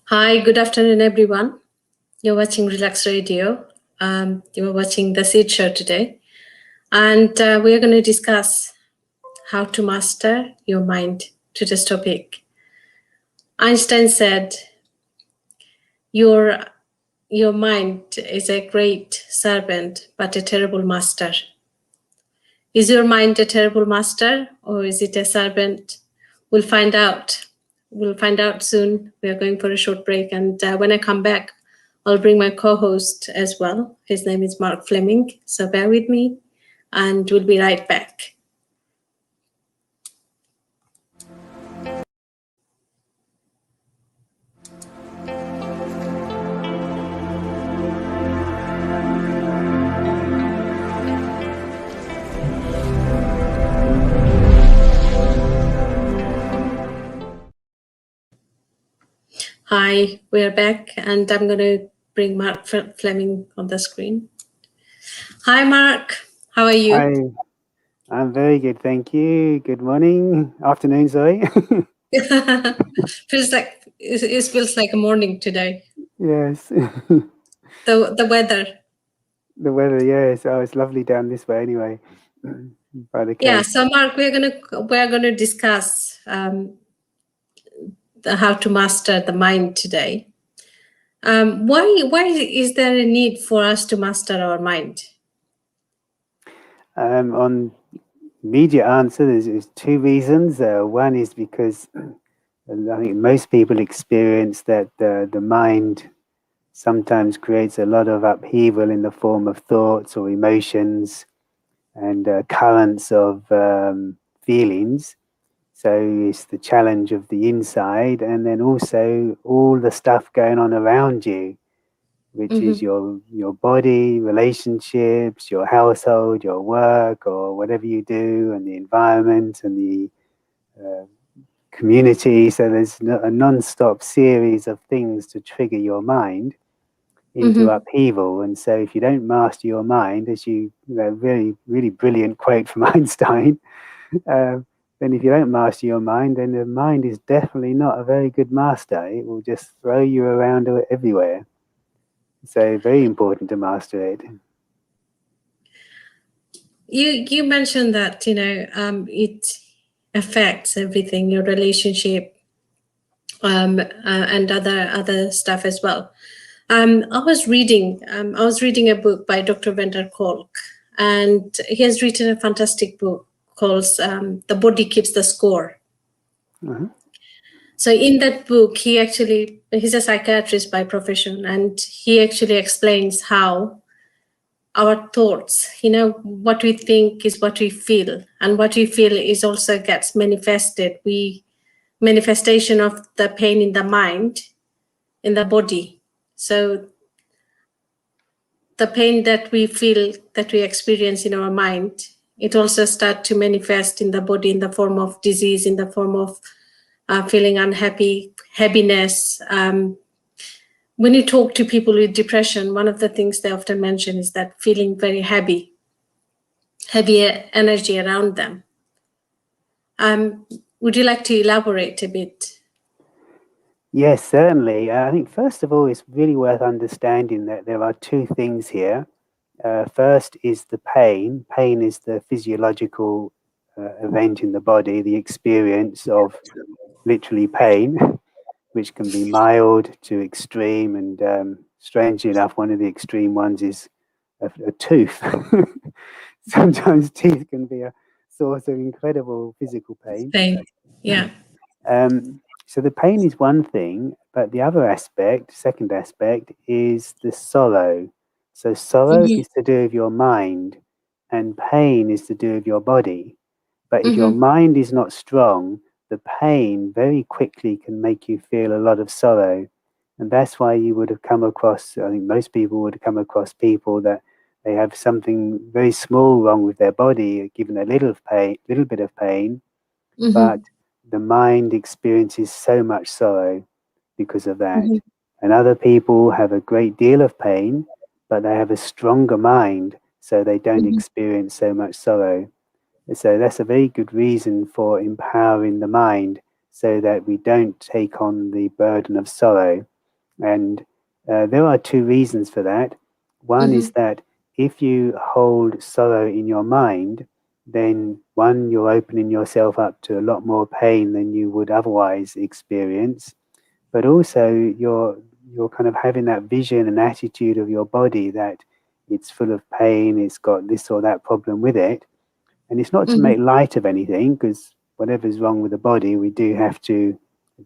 Hi, good afternoon, everyone. You're watching Relax Radio. You're watching the Seed Show today. And we are going to discuss how to master your mind. Today's topic. Einstein said, your mind is a great servant, but a terrible master. Is your mind a terrible master or is it a servant? We'll find out. We'll find out soon. We are going for a short break. And when I come back, I'll bring my co-host as well. His name is Mark Fleming. So bear with me and we'll be right back. Hi, we're back and I'm going to bring Mark Fleming on the screen. Hi, Mark. How are you? Hi, I'm very good, thank you. Good morning, afternoon, sorry. Feels like it feels like a morning today. Yes. The weather. The weather, yes. Oh, it's lovely down this way anyway. By the Yeah, coast. so Mark, we're gonna discuss how to master the mind today. Why is there a need for us to master our mind? On immediate answer, there's two reasons. One is because I think most people experience that the mind sometimes creates a lot of upheaval in the form of thoughts or emotions and currents of feelings. So it's the challenge of the inside, and then also all the stuff going on around you, which is your body, relationships, your household, your work, or whatever you do, and the environment and the community. So there's a non-stop series of things to trigger your mind into upheaval. And so if you don't master your mind, as really, really brilliant quote from Einstein, then if you don't master your mind, then the mind is definitely not a very good master. It will just throw you around everywhere. So very important to master it. You mentioned that it affects everything, your relationship, and other stuff as well. I was reading a book by Dr. Vender Kolk, and he has written a fantastic book called "The Body Keeps the Score." So in that book, he's a psychiatrist by profession, and he actually explains how our thoughts, what we think is what we feel, and what we feel is also gets manifested. Manifestation of the pain in the mind, in the body. So the pain that we feel, that we experience in our mind, it also starts to manifest in the body in the form of disease, in the form of feeling unhappy, heaviness. When you talk to people with depression, one of the things they often mention is that feeling very heavy energy around them. Would you like to elaborate a bit? Yes, certainly. I think first of all, it's really worth understanding that there are two things here. First is the pain. Pain is the physiological event in the body, the experience of literally pain, which can be mild to extreme. And strangely enough, one of the extreme ones is a tooth. Sometimes teeth can be a source of incredible physical pain. Pain, yeah. So the pain is one thing, but the other aspect, second aspect, is the sorrow. So sorrow is to do with your mind, and pain is to do with your body. But if your mind is not strong, the pain very quickly can make you feel a lot of sorrow. And that's why you would have come across, I think most people would have come across people that they have something very small wrong with their body, given a little bit of pain, but the mind experiences so much sorrow because of that. And other people have a great deal of pain, but they have a stronger mind, so they don't experience so much sorrow. So that's a very good reason for empowering the mind so that we don't take on the burden of sorrow. And there are two reasons for that. One is that if you hold sorrow in your mind, then one, you're opening yourself up to a lot more pain than you would otherwise experience. But also you're kind of having that vision and attitude of your body that it's full of pain, it's got this or that problem with it. And it's not to make light of anything, because whatever's wrong with the body, we do have to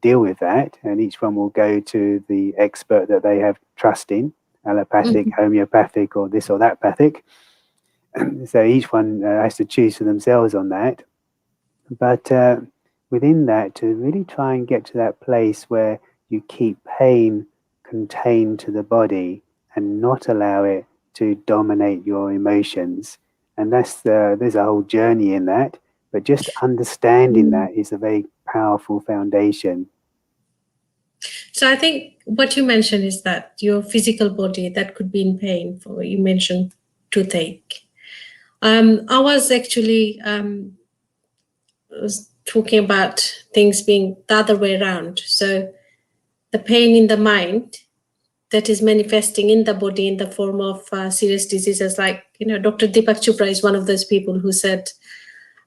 deal with that. And each one will go to the expert that they have trust in, allopathic, homeopathic, or this or that pathic. So each one has to choose for themselves on that. But within that, to really try and get to that place where you keep pain contained to the body and not allow it to dominate your emotions. And there's a whole journey in that. But just understanding that is a very powerful foundation. So I think what you mentioned is that your physical body that could be in pain. For you mentioned toothache. I was actually was talking about things being the other way around. So the pain in the mind that is manifesting in the body in the form of serious diseases, like Dr. Deepak Chopra is one of those people who said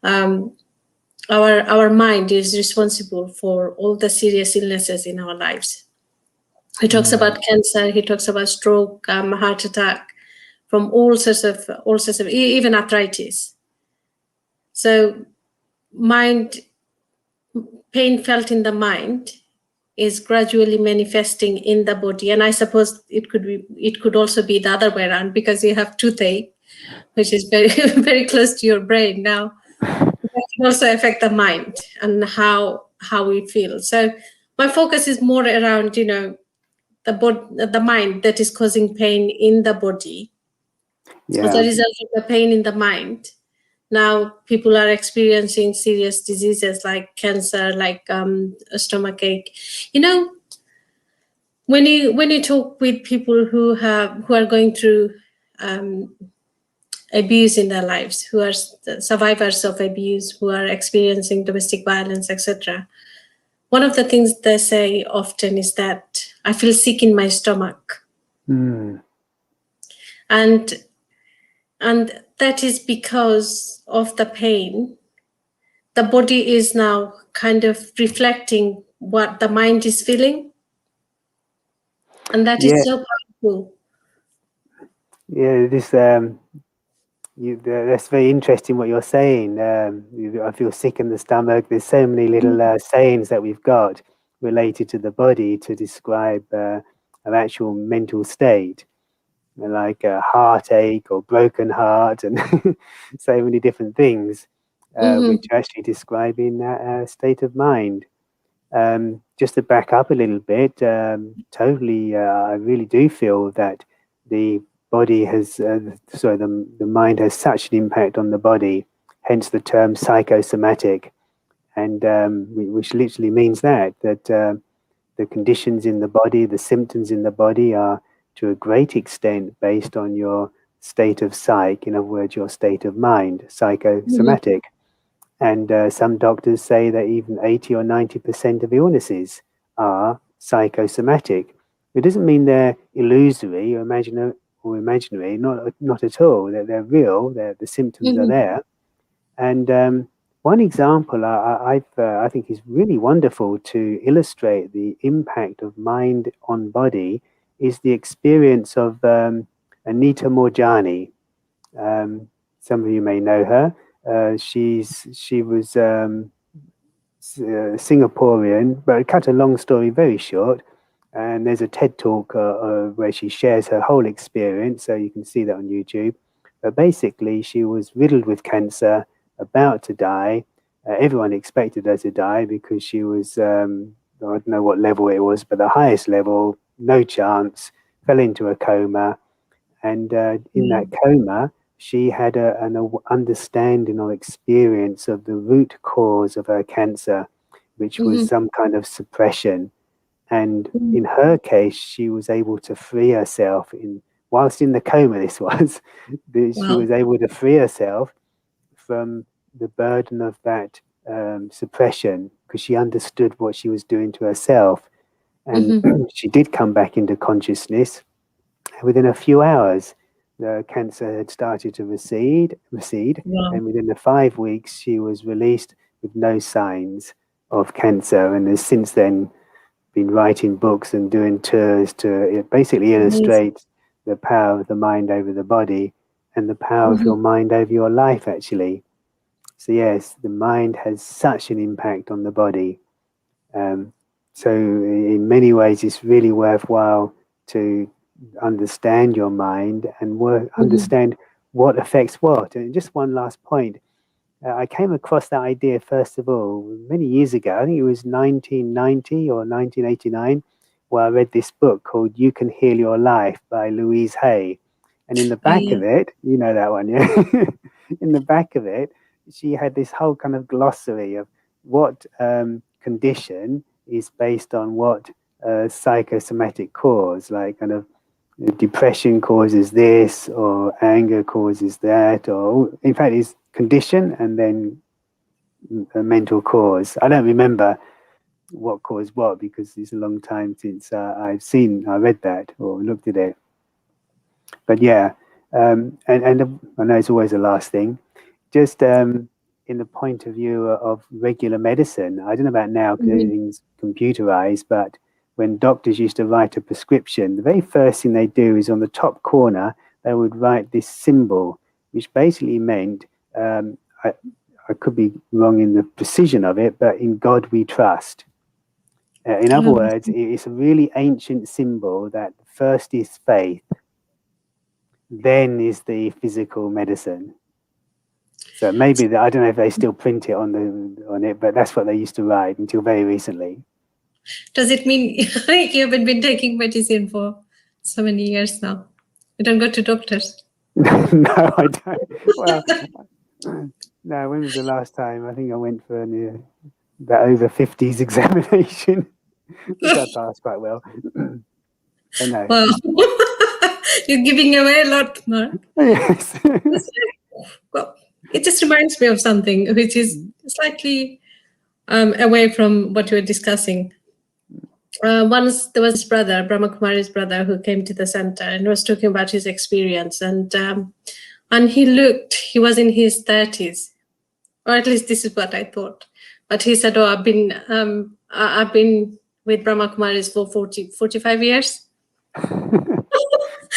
our mind is responsible for all the serious illnesses in our lives. He talks about cancer, he talks about stroke, heart attack, from all sorts of even arthritis. So pain felt in the mind is gradually manifesting in the body, and I suppose it could also be the other way around, because you have toothache, which is very very close to your brain now. That can also affect the mind and how we feel. So my focus is more around the mind that is causing pain in the body. Yeah. As a result of the pain in the mind, now people are experiencing serious diseases like cancer, like stomach ache. When you talk with people who are going through abuse in their lives, who are survivors of abuse, who are experiencing domestic violence, etc., one of the things they say often is that I feel sick in my stomach. And that is because of the pain. The body is now kind of reflecting what the mind is feeling. And that is so powerful. Yeah, that's very interesting what you're saying. I feel sick in the stomach. There's so many little sayings that we've got related to the body to describe an actual mental state, like a heartache or broken heart, and so many different things, which are actually describing that state of mind. Just to back up a little bit, totally, I really do feel that the body has, the mind has such an impact on the body, hence the term psychosomatic, and which literally means that the conditions in the body, the symptoms in the body are to a great extent based on your state of psyche, in other words, your state of mind, psychosomatic. And some doctors say that even 80 or 90% of illnesses are psychosomatic. It doesn't mean they're illusory or imaginary, not at all. They're real. The symptoms are there. And one example I think is really wonderful to illustrate the impact of mind on body is the experience of Anita Morjani. Some of you may know her. She was Singaporean, but cut a long story very short. And there's a TED talk where she shares her whole experience, so you can see that on YouTube. But basically, she was riddled with cancer, about to die. Everyone expected her to die because she was, I don't know what level it was, but the highest level, no chance, fell into a coma. And in that coma, she had an understanding or experience of the root cause of her cancer, which was some kind of suppression. And in her case, she was able to free herself whilst in the coma. This was she was able to free herself from the burden of that suppression because she understood what she was doing to herself. And she did come back into consciousness. Within a few hours, the cancer had started to recede, Wow. and within the 5 weeks, she was released with no signs of cancer, and has since then been writing books and doing tours to basically illustrate the power of the mind over the body and the power of your mind over your life, actually. So yes, the mind has such an impact on the body. So in many ways, it's really worthwhile to understand your mind and understand what affects what. And just one last point. I came across that idea, first of all, many years ago. I think it was 1990 or 1989, where I read this book called You Can Heal Your Life by Louise Hay. And in the back of it, you know that one, yeah? In the back of it, she had this whole kind of glossary of what condition is based on what psychosomatic cause, like kind of depression causes this, or anger causes that, or in fact, it's condition and then a mental cause. I don't remember what caused what because it's a long time since I read that or looked at it. But yeah, and I know it's always the last thing. Just in the point of view of regular medicine, I don't know about now because everything's computerized, but when doctors used to write a prescription, the very first thing they do is on the top corner, they would write this symbol, which basically meant, I could be wrong in the precision of it, but in God we trust. In other words, it's a really ancient symbol that first is faith, then is the physical medicine. So maybe I don't know if they still print it on it, but that's what they used to write until very recently. Does it mean you haven't been taking medicine for so many years now? You don't go to doctors? No, I don't. Well, no. When was the last time? I think I went for the over 50s examination, which I passed quite well. But no. Wow. You're giving away a lot, Mark. Yes. Well, it just reminds me of something which is slightly away from what you were discussing. Once there was this brother, Brahma Kumari's brother, who came to the center and was talking about his experience. And he was in his 30s, or at least this is what I thought. But he said, "Oh, I've been with Brahma Kumaris for 45 years."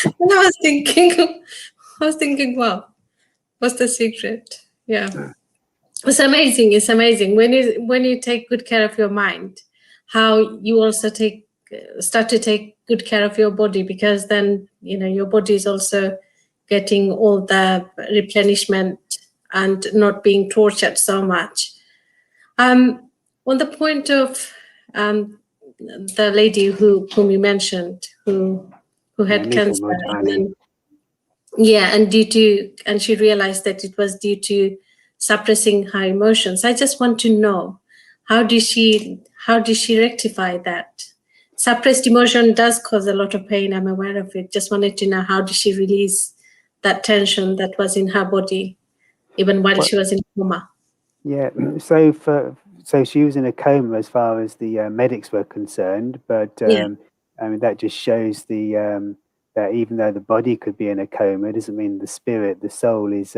And I was thinking, wow, what's the secret? Yeah, it's amazing. It's amazing when you take good care of your mind, how you also start to take good care of your body, because then your body is also getting all the replenishment and not being tortured so much. On the point of the lady whom you mentioned, who had cancer, and she realized that it was due to suppressing her emotions. I just want to know, how did she rectify that? Suppressed emotion does cause a lot of pain. I'm aware of it. Just wanted to know, how did she release that tension that was in her body, even while she was in coma? Yeah, so she was in a coma as far as the medics were concerned, but I mean that just shows that even though the body could be in a coma, it doesn't mean the spirit, the soul, is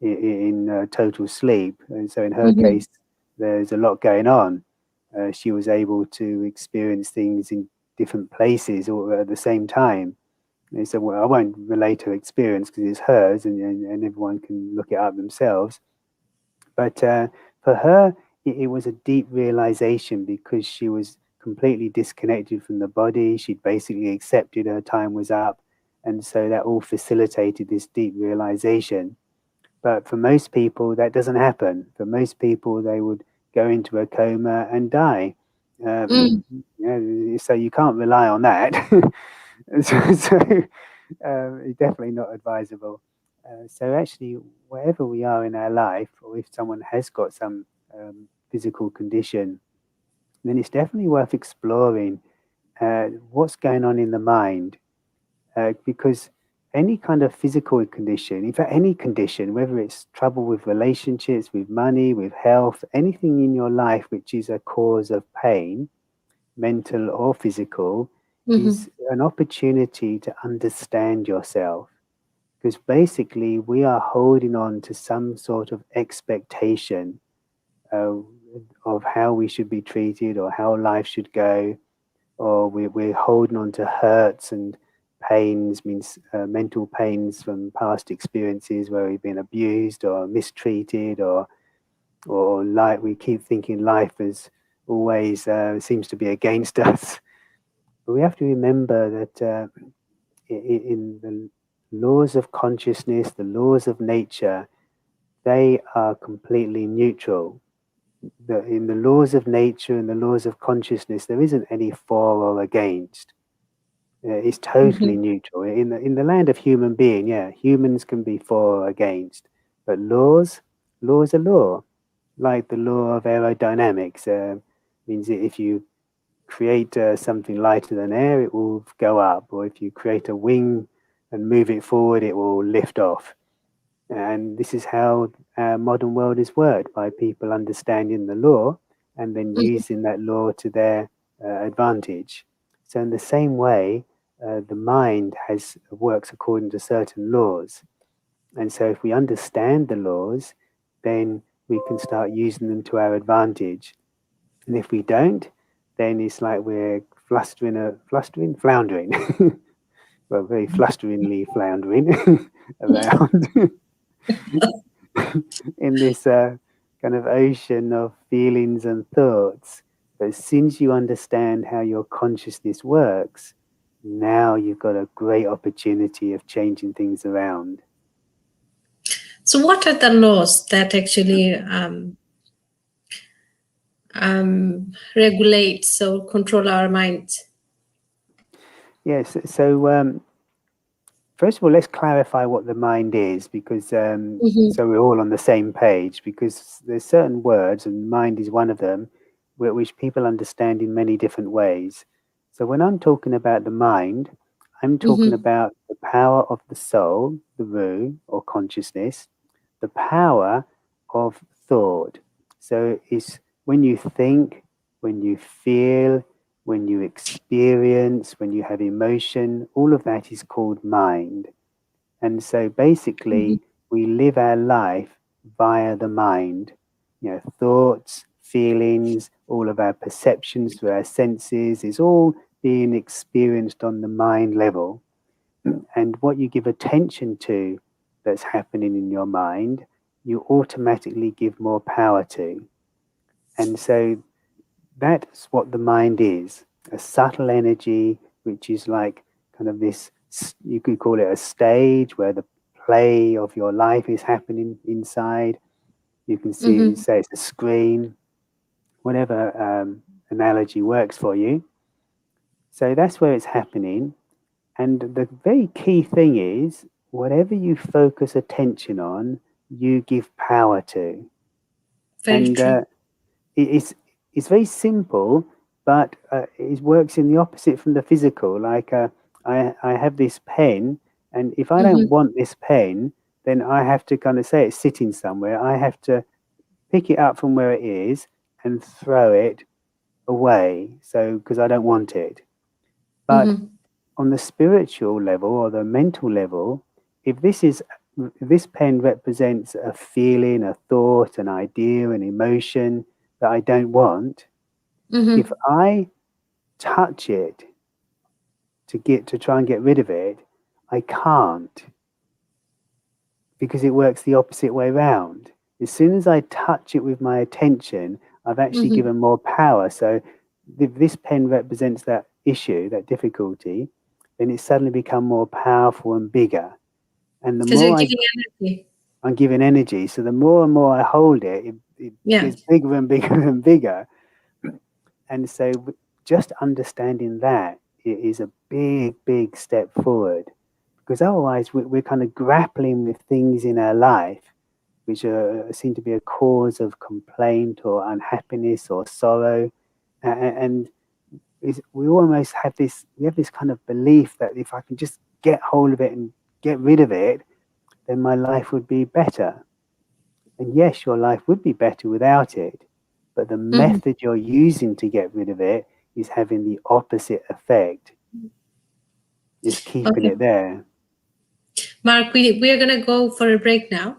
in total sleep. And so in her case, there's a lot going on. She was able to experience things in different places all at the same time. And so, well, I won't relate her experience because it's hers, and everyone can look it up themselves. But for her, it was a deep realization, because she was completely disconnected from the body. She'd basically accepted her time was up. And so that all facilitated this deep realization. But for most people, that doesn't happen. For most people, they would go into a coma and die. So you can't rely on that. so it's definitely not advisable. So actually, wherever we are in our life, or if someone has got some physical condition, then it's definitely worth exploring what's going on in the mind, because any kind of physical condition, in fact, any condition, whether it's trouble with relationships, with money, with health, anything in your life which is a cause of pain, mental or physical, Mm-hmm. is an opportunity to understand yourself. Because basically, we are holding on to some sort of expectation uh, of how we should be treated or how life should go, or we're holding on to hurts and pains, means mental pains from past experiences where we've been abused or mistreated, or like we keep thinking life is always seems to be against us. But we have to remember that in the laws of consciousness, the laws of nature, they are completely neutral. In the laws of nature and the laws of consciousness, there isn't any for or against. It's totally Mm-hmm. neutral. In the land of human being, yeah, humans can be for or against, but laws are law. Like the law of aerodynamics means that if you create something lighter than air, it will go up, or if you create a wing and move it forward, it will lift off. And this is how our modern world is worked, by people understanding the law and then using that law to their advantage. So in the same way, the mind has works according to certain laws. And so if we understand the laws, then we can start using them to our advantage. And if we don't, then it's like we're floundering, well, very flusteringly floundering around in this kind of ocean of feelings and thoughts. But as soon as you understand how your consciousness works, now you've got a great opportunity of changing things around. So, what are the laws that actually regulate or control our minds? Yes, so first of all, let's clarify what the mind is, because Mm-hmm. so we're all on the same page. Because there's certain words, and mind is one of them, which people understand in many different ways. So when I'm talking about the mind, I'm talking Mm-hmm. about the power of the soul, the Ru or consciousness, the power of thought. So it's when you think, when you feel, when you experience, when you have emotion, all of that is called mind. And so basically, we live our life via the mind. You know, thoughts, feelings, all of our perceptions through our senses is all being experienced on the mind level. And what you give attention to that's happening in your mind, you automatically give more power to. And so that's what the mind is, a subtle energy, which is like kind of this, you could call it a stage where the play of your life is happening inside. You can see, Mm-hmm. say it's a screen, whatever analogy works for you. So that's where it's happening. And the very key thing is, whatever you focus attention on, you give power to. Very And true. it's very simple, but it works in the opposite from the physical. Like I have this pen, and if I Mm-hmm. don't want this pen, then I have to kind of say it's sitting somewhere. I have to pick it up from where it is and throw it away. So because I don't want it. But Mm-hmm. on the spiritual level or the mental level, if this pen represents a feeling, a thought, an idea, an emotion that I don't want, if Mm-hmm. I touch it to try and get rid of it, I can't, because it works the opposite way round. As soon as I touch it with my attention, I've actually Mm-hmm. given more power. So if this pen represents that issue, that difficulty, then it's suddenly become more powerful and bigger. And the Because you're more giving energy. I'm giving energy, so the more and more I hold it, it Yeah. gets bigger and bigger and bigger. And so just understanding that is a big, big step forward, because otherwise we're kind of grappling with things in our life which seem to be a cause of complaint or unhappiness or sorrow. And we have this kind of belief that if I can just get hold of it and get rid of it, then my life would be better. And yes, your life would be better without it, but the Mm-hmm. method you're using to get rid of it is having the opposite effect. It's keeping Okay. it there. Mark, we are going to go for a break now.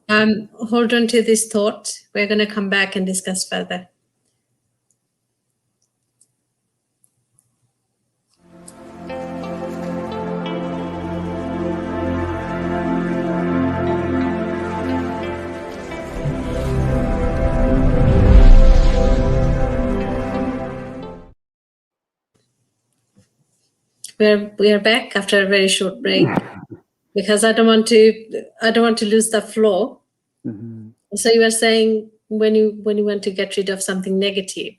Hold on to this thought. We're going to come back and discuss further. We are back after a very short break because I don't want to lose the flow. So you were saying when you want to get rid of something negative,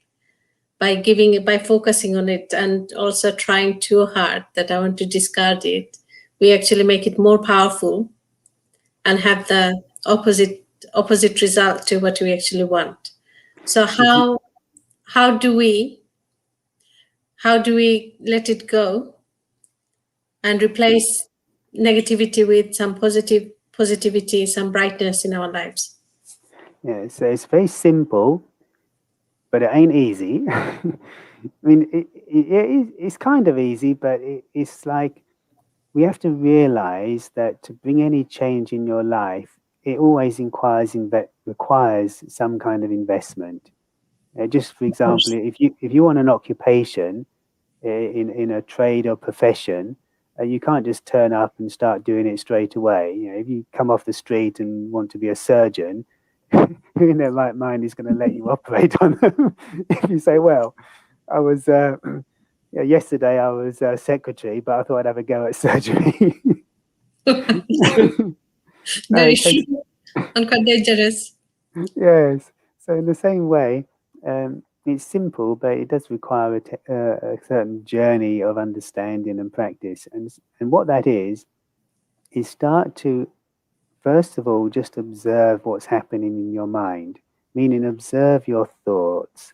by focusing on it and also trying too hard that I want to discard it, we actually make it more powerful and have the opposite result to what we actually want. So how do we let it go and replace negativity with some positivity, some brightness in our lives? Yeah, so it's very simple, but it ain't easy. I mean, it's kind of easy, but it's like we have to realize that to bring any change in your life, it always requires some kind of investment. Just for example, if you want an occupation in a trade or profession, you can't just turn up and start doing it straight away. You know, if you come off the street and want to be a surgeon, who in their right mind is going to let you operate on them? If you say, "Well, I was yesterday I was a secretary, but I thought I'd have a go at surgery." Very true and quite dangerous. Yes. So in the same way, it's simple, but it does require a certain journey of understanding and practice. And what that is start to, first of all, just observe what's happening in your mind, meaning observe your thoughts,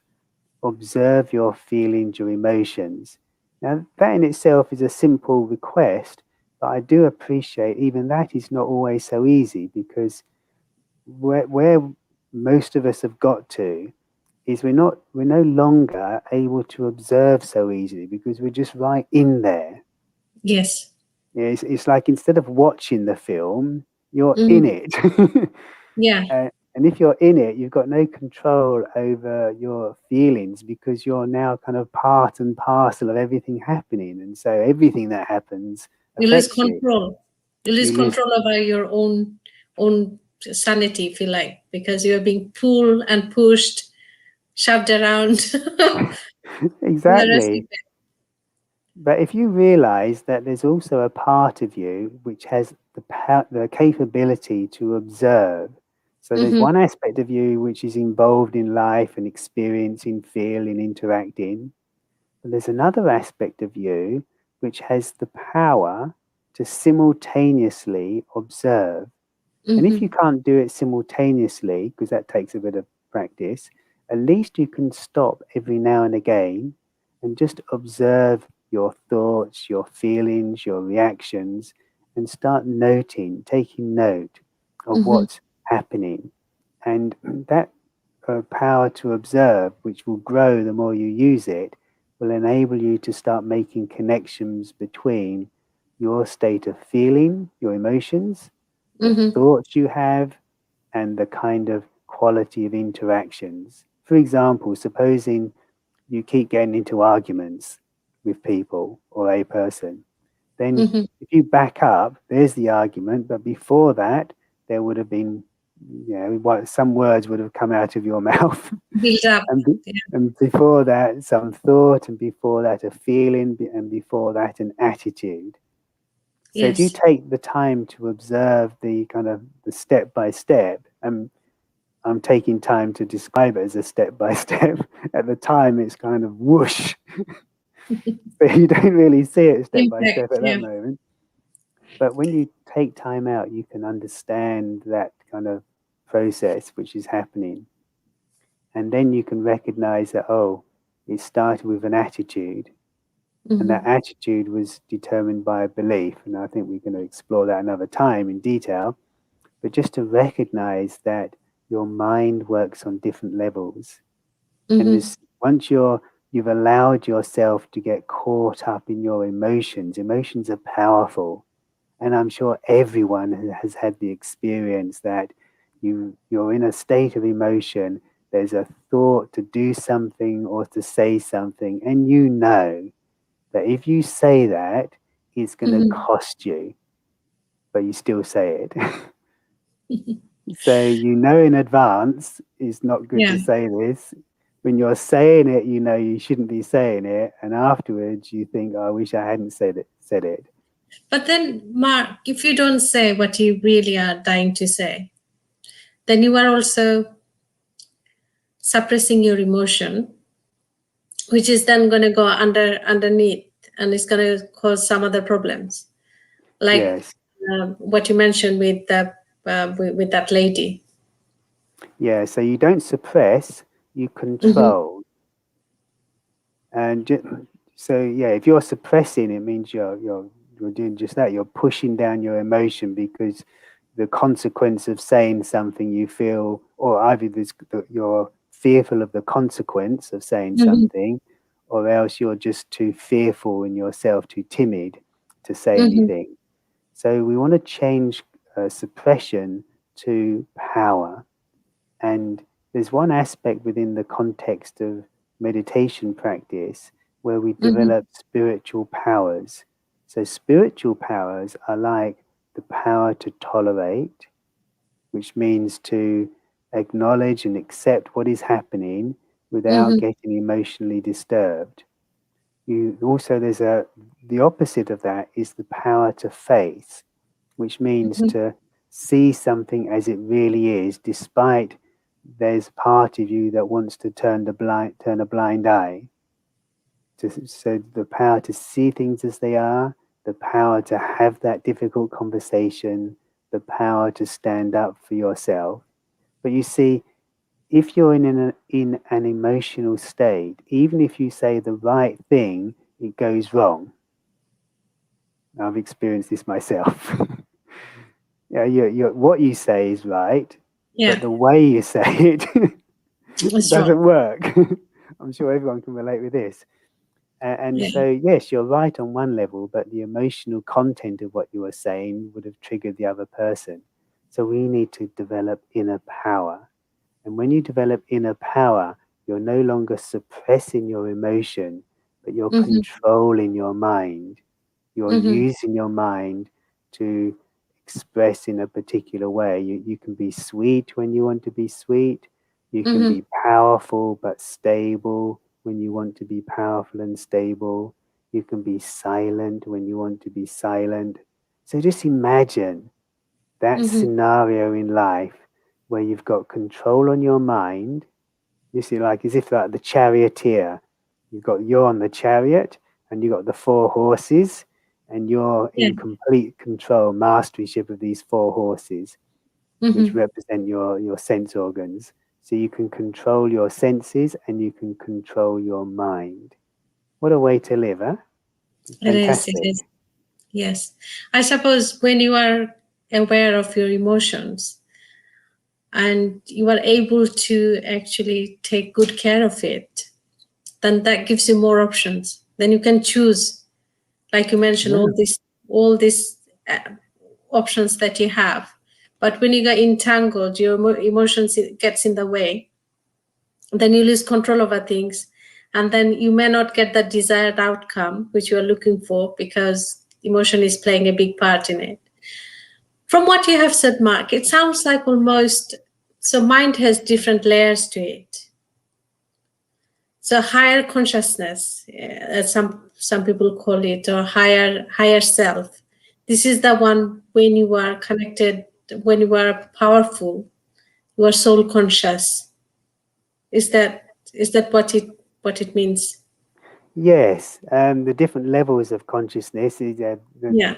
observe your feelings, your emotions. Now, that in itself is a simple request, but I do appreciate even that is not always so easy, because where most of us have got to is we're no longer able to observe so easily because we're just right in there. Yes. It's like instead of watching the film, you're in it. Yeah. And if you're in it, you've got no control over your feelings because you're now kind of part and parcel of everything happening. And so everything that happens You lose affects you. control. You lose control over your own sanity, if you like, because you are being pulled and pushed, shoved around. Exactly. But if you realize that there's also a part of you which has the capability to observe, so there's one aspect of you which is involved in life and experiencing, feeling, interacting, but there's another aspect of you which has the power to simultaneously observe. And if you can't do it simultaneously, because that takes a bit of practice, at least you can stop every now and again and just observe your thoughts, your feelings, your reactions, and start taking note of what's happening. And that power to observe, which will grow the more you use it, will enable you to start making connections between your state of feeling, your emotions, the thoughts you have, and the kind of quality of interactions. For example, supposing you keep getting into arguments with people or a person, then if you back up, there's the argument, but before that, there would have been, some words would have come out of your mouth. Build up. And before that, some thought, and before that, a feeling, and before that, an attitude. So if you take the time to observe the kind of the step by step, and I'm taking time to describe it as a step by step. At the time, it's kind of whoosh. So you don't really see it step by step at that moment. But when you take time out, you can understand that kind of process which is happening. And then you can recognize that, oh, it started with an attitude. And that attitude was determined by a belief. And I think we're going to explore that another time in detail. But just to recognize that your mind works on different levels. And once you're you've allowed yourself to get caught up in your emotions. Emotions are powerful. And I'm sure everyone has had the experience that you're in a state of emotion. There's a thought to do something or to say something, and you know that if you say that, it's going to Mm-hmm. cost you, but you still say it. So you know in advance it's not good Yeah. to say this. When you're saying it, you know you shouldn't be saying it, and afterwards you think, oh, I wish I hadn't said it. But then, Mark, if you don't say what you really are dying to say, then you are also suppressing your emotion, which is then going to go underneath, and it's going to cause some other problems, like Yes. what you mentioned with the with that lady. Yeah, so you don't suppress, you Mm-hmm. control. And so yeah, if you're suppressing, it means you're doing just that. You're pushing down your emotion because the consequence of saying something you feel, or either you're fearful of the consequence of saying Mm-hmm. something, or else you're just too fearful in yourself, too timid to say Mm-hmm. anything. So we want to change suppression to power. And there's one aspect within the context of meditation practice where we Mm-hmm. develop spiritual powers. So, spiritual powers are like the power to tolerate, which means to acknowledge and accept what is happening without Mm-hmm. getting emotionally disturbed. You also, the opposite of that is the power to face, which means Mm-hmm. to see something as it really is, despite there's part of you that wants to turn a blind eye. So the power to see things as they are, the power to have that difficult conversation, the power to stand up for yourself. But you see, if you're in an emotional state, even if you say the right thing, it goes wrong. I've experienced this myself. Yeah, what you say is right, but Yeah, the way you say it it's doesn't wrong. work. I'm sure everyone can relate with this. And Yeah. so, yes, you're right on one level, but the emotional content of what you were saying would have triggered the other person. So we need to develop inner power. And when you develop inner power, you're no longer suppressing your emotion, but you're Mm-hmm. controlling your mind. You're Mm-hmm. using your mind to express in a particular way. You can be sweet when you want to be sweet. You can Mm-hmm. be powerful but stable when you want to be powerful and stable. You can be silent when you want to be silent. So just imagine that Mm-hmm. scenario in life where you've got control on your mind. You see, like as if like the charioteer, you're on the chariot and you've got the four horses, and you're Yeah. in complete control, masteryship of these four horses, which Mm-hmm. represent your sense organs. So you can control your senses and you can control your mind. What a way to live, huh? It is. It Fantastic. is. Yes. I suppose when you are aware of your emotions and you are able to actually take good care of it, then that gives you more options. Then you can choose, like you mentioned, Yeah. all these uh, options that you have. But when you get entangled, your emotions gets in the way. Then you lose control over things, and then you may not get that desired outcome which you are looking for because emotion is playing a big part in it. From what you have said, Mark, it sounds like almost so mind has different layers to it. So higher consciousness, as some people call it, or higher self. This is the one when you are connected, when you are powerful, you are soul conscious. Is that what it means? Yes, the different levels of consciousness is Yeah,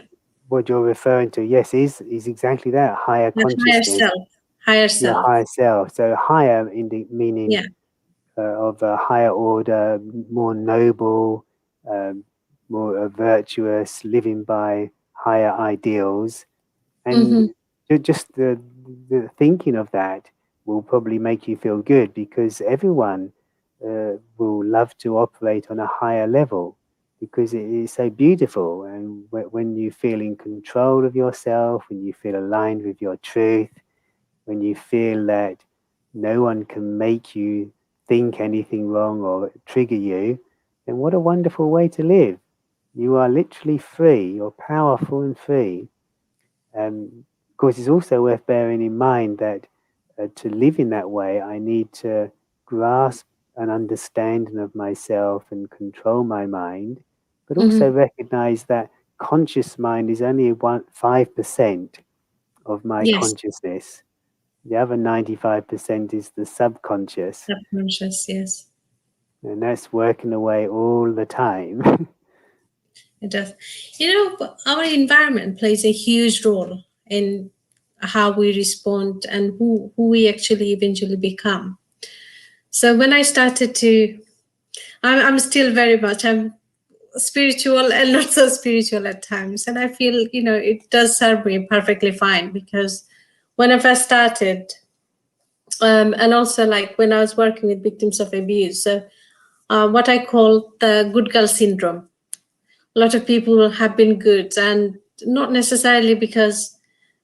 what you're referring to. Yes, is exactly that higher that higher consciousness, self, higher your self. higher self. So higher in the meaning Yeah. of a higher order, more noble, um, more virtuous, living by higher ideals, and Mm-hmm. just the thinking of that will probably make you feel good because everyone will love to operate on a higher level because it is so beautiful. And when you feel in control of yourself, when you feel aligned with your truth, when you feel that no one can make you think anything wrong or trigger you, then what a wonderful way to live. You are literally free, you're powerful and free. Of course, it's also worth bearing in mind that to live in that way, I need to grasp an understanding of myself and control my mind, but also Mm-hmm. recognize that conscious mind is only 5% of my Yes, consciousness. The other 95% is the subconscious, subconscious. Yes, and that's working away all the time. it does. Our environment plays a huge role in how we respond and who we actually eventually become. So when I started to, I'm still very much, I'm spiritual and not so spiritual at times. And I feel, it does serve me perfectly fine because when I first started, and also like when I was working with victims of abuse, so what I call the good girl syndrome. A lot of people have been good, and not necessarily because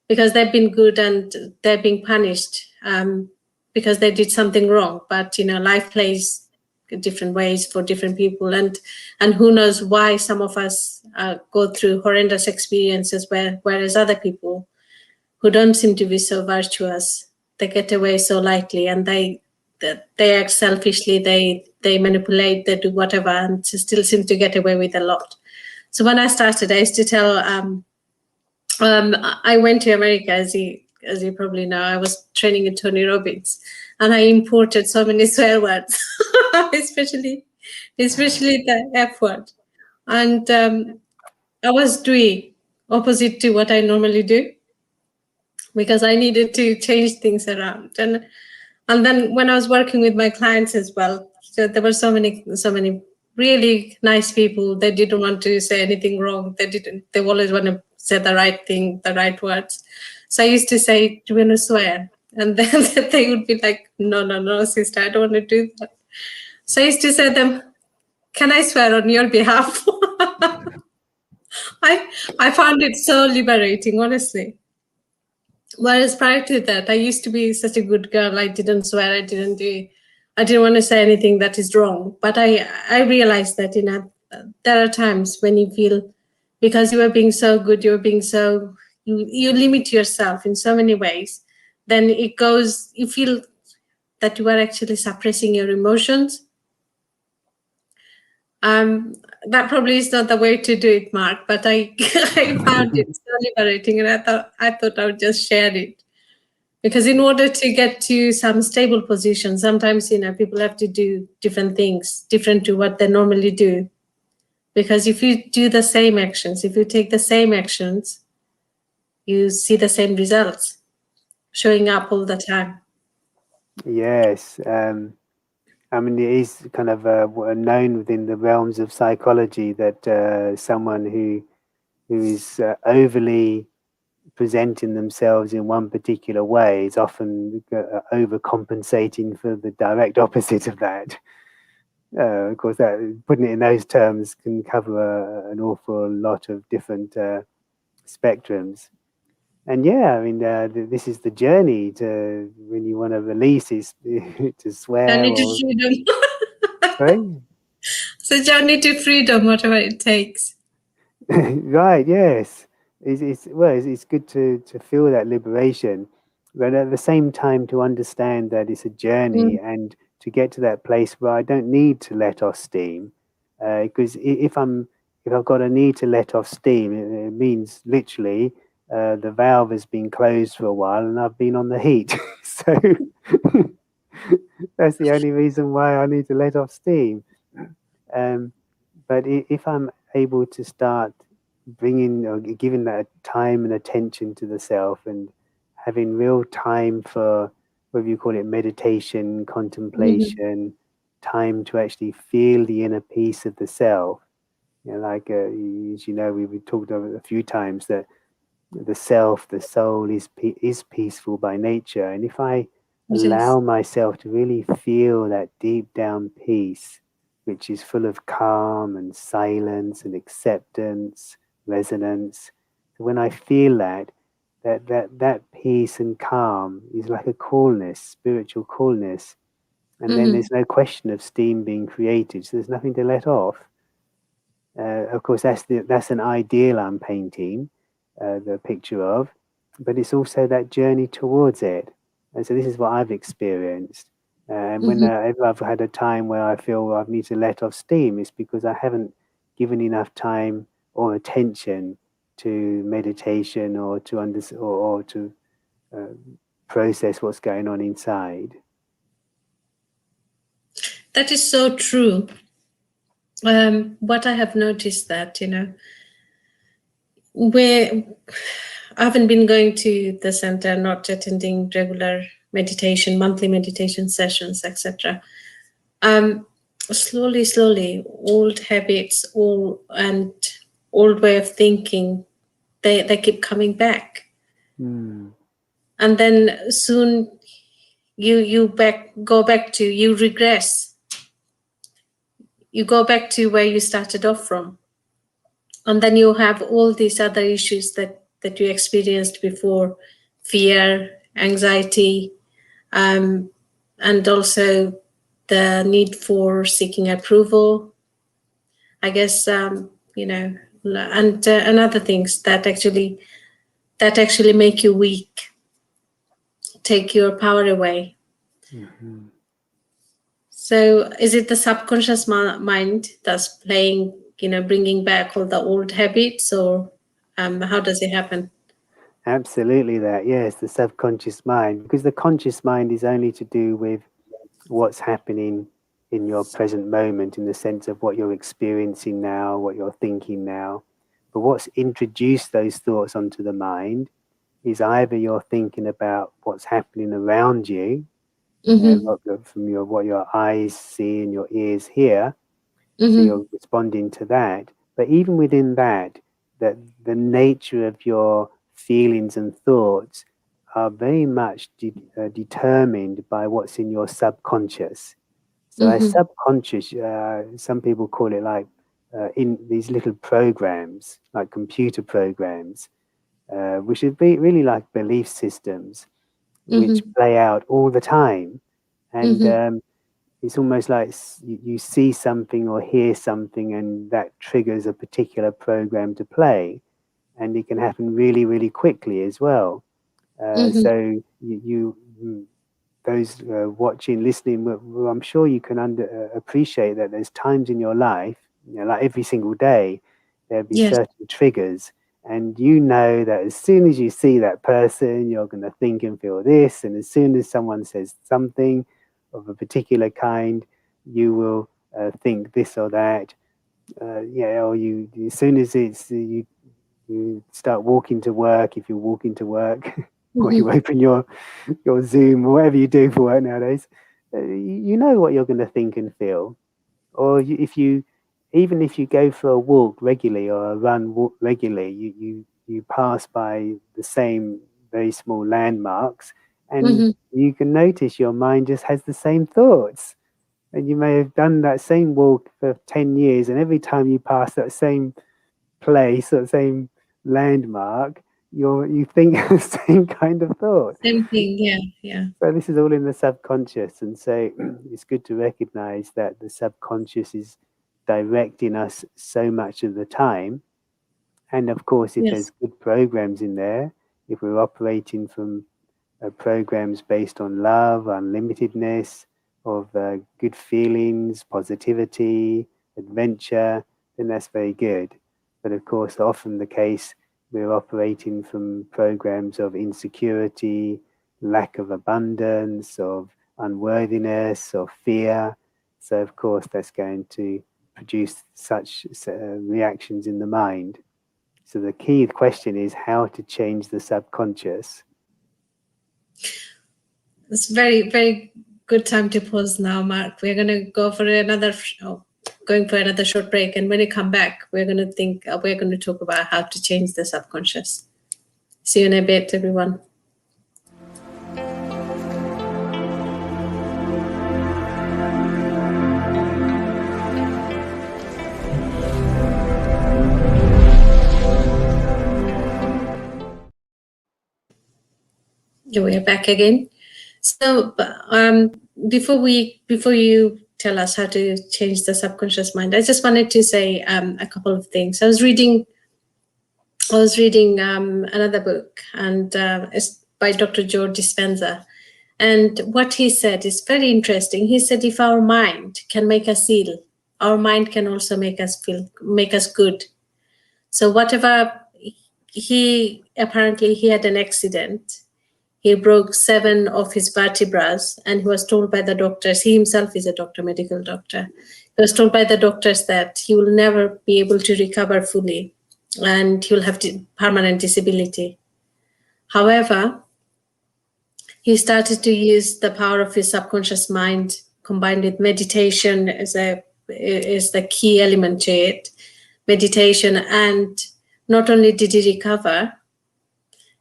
they've been good and they're being punished because they did something wrong. But life plays different ways for different people, and who knows why some of us go through horrendous experiences whereas other people who don't seem to be so virtuous, they get away so lightly, and they act selfishly, they manipulate, they do whatever, and still seem to get away with a lot. So when I started, I used to tell. I went to America, as you probably know. I was training in Tony Robbins, and I imported so many swear words, especially the F word, and I was doing opposite to what I normally do because I needed to change things around. And then when I was working with my clients as well, so there were so many really nice people. They didn't want to say anything wrong. They always want to say the right thing, the right words. So I used to say, "Do you want to swear?" And then they would be like, "No, no, no, sister, I don't want to do that." So I used to say them, "Can I swear on your behalf?" I I found it so liberating, honestly. Whereas prior to that, I used to be such a good girl. I didn't swear. I didn't want to say anything that is wrong. But I realized that there are times when you feel because you are being so good, you are being so you limit yourself in so many ways. Then it goes. You feel that you are actually suppressing your emotions. Um, that probably is not the way to do it, Mark. But I I found it so liberating, and I thought I would just share it. Because in order to get to some stable position, sometimes people have to do different things, different to what they normally do. Because if you do the same actions, if you take the same actions, you see the same results showing up all the time. Yes. I mean, it is kind of known within the realms of psychology that someone who is overly presenting themselves in one particular way is often overcompensating for the direct opposite of that. Of course, that putting it in those terms can cover an awful lot of different spectrums. And yeah, I mean, this is the journey to when you want to release is to swear Journey to or freedom. sorry. So journey to freedom, whatever it takes. Right, yes. It's good to feel that liberation, but at the same time to understand that it's a journey Mm, and to get to that place where I don't need to let off steam, because if I've got a need to let off steam, it means literally the valve has been closed for a while and I've been on the heat, so that's the only reason why I need to let off steam. Um, but if I'm able to start bringing or giving that time and attention to the self and having real time for whether you call it meditation, mhm. contemplation, time to actually feel the inner peace of the self. Like as you know, we talked over a few times that the self, the soul is peaceful by nature, and if I allow myself to really feel that deep down peace, which is full of calm and silence and acceptance, resonance. So when I feel that peace and calm is like a coolness, spiritual coolness. And then there's no question of steam being created. So there's nothing to let off. Of course, that's an ideal I'm painting, the picture of, but it's also that journey towards it. And so this is what I've experienced. And whenever I've had a time where I feel I need to let off steam, it's because I haven't given enough time or attention to meditation or to process what's going on inside. That is so true. What I have noticed that, where I haven't been going to the center, not attending regular meditation, monthly meditation sessions, etc. Slowly, old habits, old way of thinking, they keep coming back. And then soon you regress. You go back to where you started off from. And then you have all these other issues that you experienced before, fear, anxiety, and also the need for seeking approval, I guess, and other things that actually make you weak, take your power away. So is it the subconscious mind that's playing, bringing back all the old habits, or how does it happen? Absolutely that, yes, the subconscious mind, because the conscious mind is only to do with what's happening in your present moment, in the sense of what you're experiencing now, what you're thinking now. But what's introduced those thoughts onto the mind is either you're thinking about what's happening around you, from what your eyes see and your ears hear, so you're responding to that. But even within that the nature of your feelings and thoughts are very much determined by what's in your subconscious. So our subconscious, some people call it like in these little programs, like computer programs, which would be really like belief systems, which play out all the time. And it's almost like you see something or hear something, and that triggers a particular program to play, and it can happen really, really quickly as well. So those watching, listening, well, I'm sure you can appreciate that there's times in your life, like every single day, there'll be certain triggers, and that as soon as you see that person, you're going to think and feel this, and as soon as someone says something of a particular kind, you will think this or that. Or as soon as you start walking to work, if you're walking to work, or you open your Zoom or whatever you do for work nowadays, you know what you're going to think and feel. Or even if you go for a walk regularly or a walk regularly, you pass by the same very small landmarks, and you can notice your mind just has the same thoughts. And you may have done that same walk for 10 years, and every time you pass that same place or same landmark, you think the same kind of thought. Same thing, yeah. So this is all in the subconscious, and so it's good to recognize that the subconscious is directing us so much of the time. And of course, if there's good programs in there, if we're operating from programs based on love, unlimitedness, of good feelings, positivity, adventure, then that's very good. But of course, often the case, we're operating from programs of insecurity, lack of abundance, of unworthiness, of fear. So of course, that's going to produce such reactions in the mind. So the key question is how to change the subconscious. It's very, very good time to pause now, Mark. We're going to go for another short break, and when we come back, we're going to talk about how to change the subconscious. See you in a bit, everyone. We are back again. So, before you tell us how to change the subconscious mind, I just wanted to say a couple of things. I was reading another book, and it's by Dr. George Dispenza. And what he said is very interesting. He said, if our mind can make us ill, our mind can also make us good. So whatever he had an accident. He broke 7 of his vertebrae, and he was told by the doctors, he himself is a doctor, medical doctor. He was told by the doctors that he will never be able to recover fully and he will have permanent disability. However, he started to use the power of his subconscious mind combined with meditation is the key element to it. Meditation, and not only did he recover,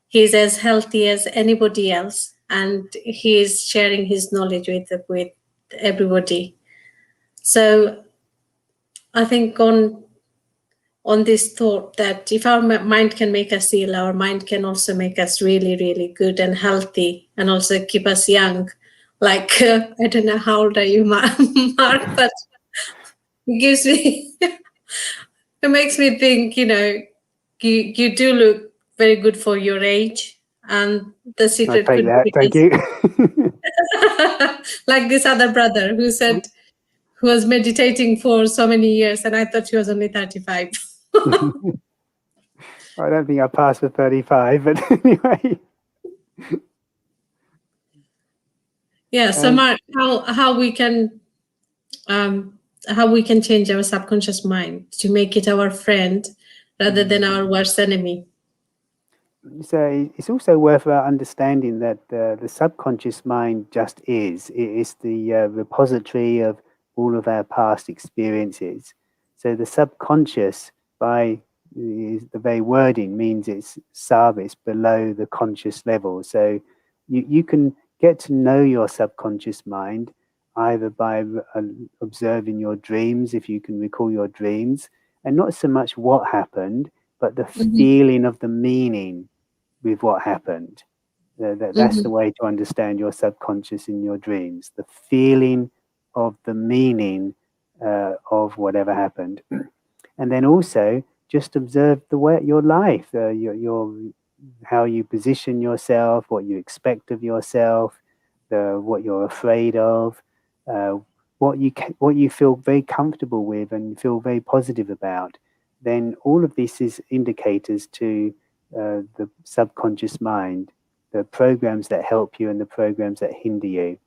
he's as healthy as anybody else, and he's sharing his knowledge with everybody. So I think on this thought that if our mind can make us ill, our mind can also make us really, really good and healthy, and also keep us young. Like, I don't know, how old are you, Mark? But it gives me, it makes me think, you do look very good for your age. And the secret I take could that. be Thank because, you. like this other brother who said, who was meditating for so many years, and I thought he was only 35. I don't think I passed for 35, but anyway. Yeah. So, Mark, how we can change our subconscious mind to make it our friend rather than our worst enemy? So it's also worth understanding that the subconscious mind just is. It is the repository of all of our past experiences. So the subconscious, by the very wording, means it's service below the conscious level. So you can get to know your subconscious mind either by observing your dreams, if you can recall your dreams, and not so much what happened, but the feeling of the meaning with what happened. That's the way to understand your subconscious in your dreams, the feeling of the meaning of whatever happened. And then also just observe the way your life, your how you position yourself, what you expect of yourself, what you're afraid of, what you feel very comfortable with and feel very positive about. Then all of this is indicators to the subconscious mind, the programs that help you and the programs that hinder you.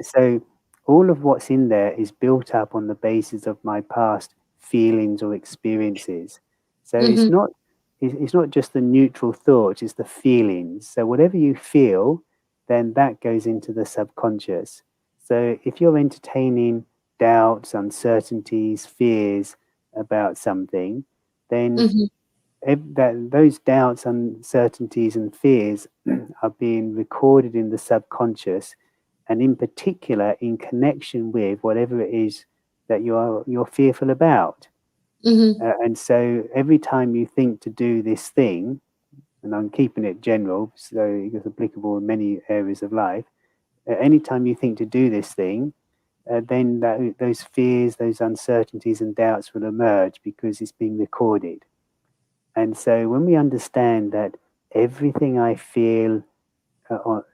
So all of what's in there is built up on the basis of my past feelings or experiences. So it's not just the neutral thought, it's the feelings. So whatever you feel, then that goes into the subconscious. So if you're entertaining doubts, uncertainties, fears about something, then those doubts, uncertainties, and fears are being recorded in the subconscious, and in particular in connection with whatever it is that you're fearful about. And so every time you think to do this thing, and I'm keeping it general, so it's applicable in many areas of life. Anytime you think to do this thing, then those fears, those uncertainties, and doubts will emerge because it's being recorded. And so when we understand that everything I feel or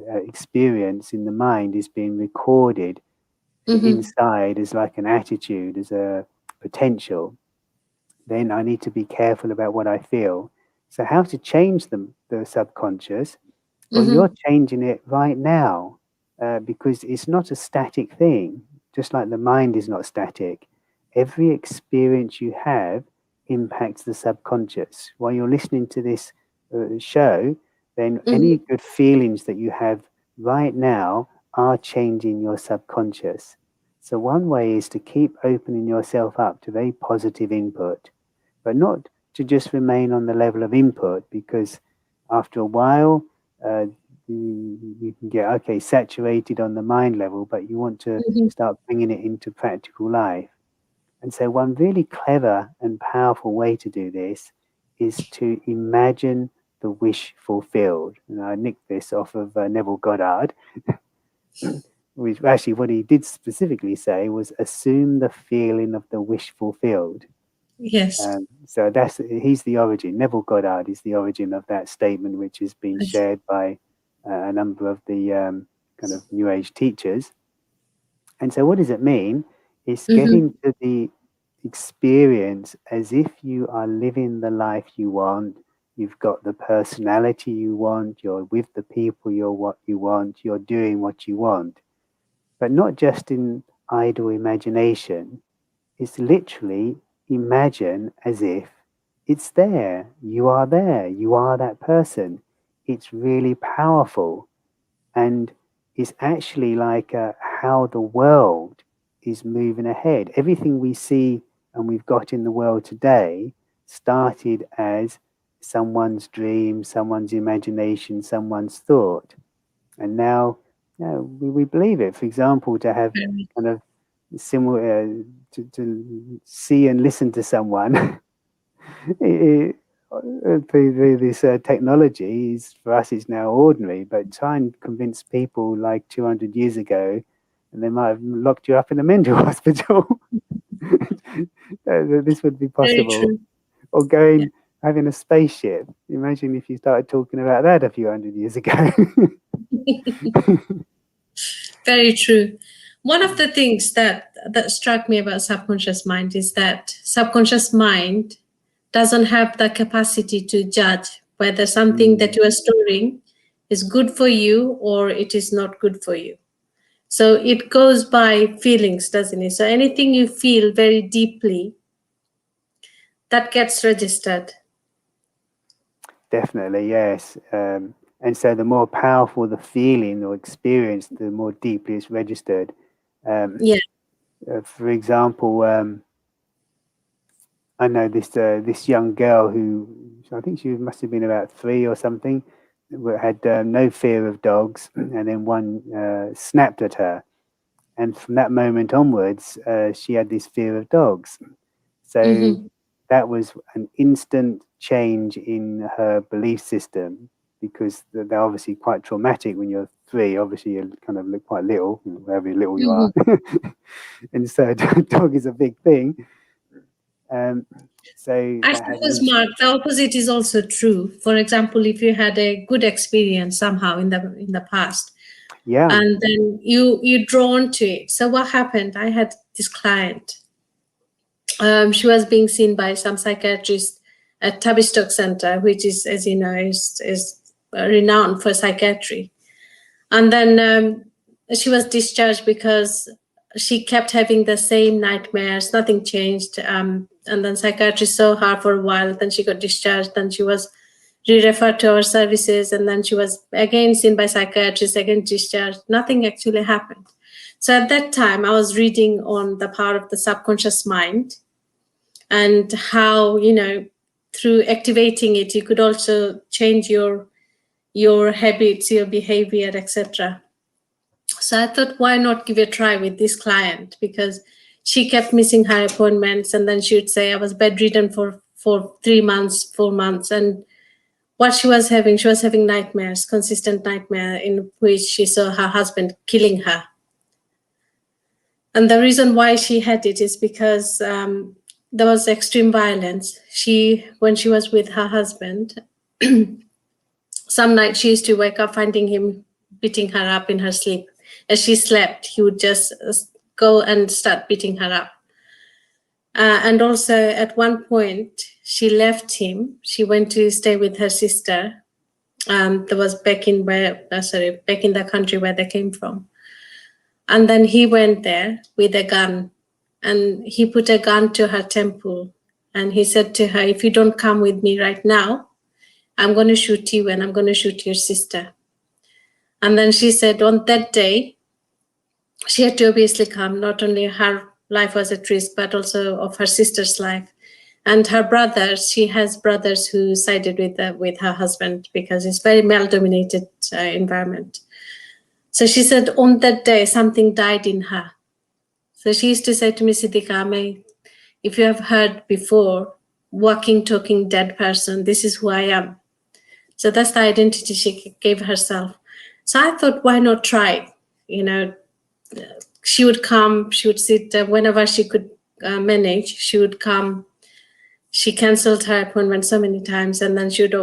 experience in the mind is being recorded inside as like an attitude, as a potential, then I need to be careful about what I feel. So how to change the subconscious? Well, you're changing it right now because it's not a static thing, just like the mind is not static. Every experience you have impacts the subconscious. While you're listening to this show, then any good feelings that you have right now are changing your subconscious. So one way is to keep opening yourself up to very positive input, but not to just remain on the level of input, because after a while you can get saturated on the mind level, but you want to start bringing it into practical life. And so one really clever and powerful way to do this is to imagine the wish fulfilled. And I nicked this off of Neville Goddard, which actually what he did specifically say was assume the feeling of the wish fulfilled. Yes. So he's the origin. Neville Goddard is the origin of that statement, which has been shared by a number of the kind of New Age teachers. And so what does it mean? It's getting to the experience as if you are living the life you want. You've got the personality you want. You're with the people what you want. You're doing what you want. But not just in idle imagination. It's literally imagine as if it's there. You are there. You are that person. It's really powerful. And it's actually like how the world is moving ahead. Everything we see and we've got in the world today started as someone's dream, someone's imagination, someone's thought. And now we believe it. For example, to have kind of similar, to see and listen to someone through this technology is for us is now ordinary, but try and convince people like 200 years ago and they might have locked you up in a mental hospital. This would be possible. Or having a spaceship. Imagine if you started talking about that a few hundred years ago. Very true. One of the things that struck me about subconscious mind is that subconscious mind doesn't have the capacity to judge whether something that you are storing is good for you or it is not good for you. So it goes by feelings, doesn't it? So anything you feel very deeply, that gets registered. Definitely, yes. And so the more powerful the feeling or experience, the more deeply it's registered. For example, I know this young girl who I think she must have been about 3 or something, had no fear of dogs, and then one snapped at her, and from that moment onwards, she had this fear of dogs. So that was an instant change in her belief system, because they're obviously quite traumatic when you're 3. Obviously, you kind of look quite little, however little you are, and so dog is a big thing. So I suppose, Mark, the opposite is also true. For example, if you had a good experience somehow in the past, and then you drawn to it. So what happened? I had this client. She was being seen by some psychiatrist at Tavistock Center, which is, as you know, is renowned for psychiatry. And then she was discharged because she kept having the same nightmares. Nothing changed. And then psychiatrist saw her for a while. Then she got discharged. Then she was re-referred to our services. And then she was again seen by psychiatrists, again discharged. Nothing actually happened. So at that time, I was reading on the power of the subconscious mind and how, through activating it, you could also change your habits, your behavior, etc. So I thought, why not give it a try with this client? Because she kept missing her appointments, and then she would say, I was bedridden for 3 months, 4 months. And what she was having nightmares, consistent nightmare in which she saw her husband killing her. And the reason why she had it is because there was extreme violence. When she was with her husband, some nights she used to wake up finding him beating her up in her sleep. As she slept, he would just go and start beating her up. And also at one point, she left him. She went to stay with her sister. That was back in the country where they came from. And then he went there with a gun, and he put a gun to her temple. And he said to her, if you don't come with me right now, I'm going to shoot you and I'm going to shoot your sister. And then she said on that day, she had to obviously come. Not only her life was at risk, but also of her sister's life. And her brothers, she has brothers who sided with her husband because it's very male-dominated environment. So she said on that day, something died in her. So she used to say to me, Siddiqa, if you have heard before, walking, talking, dead person, this is who I am. So that's the identity she gave herself. So I thought, why not try? You know, she would come, she would sit whenever she could manage, she would come. She cancelled her appointment so many times, and then she would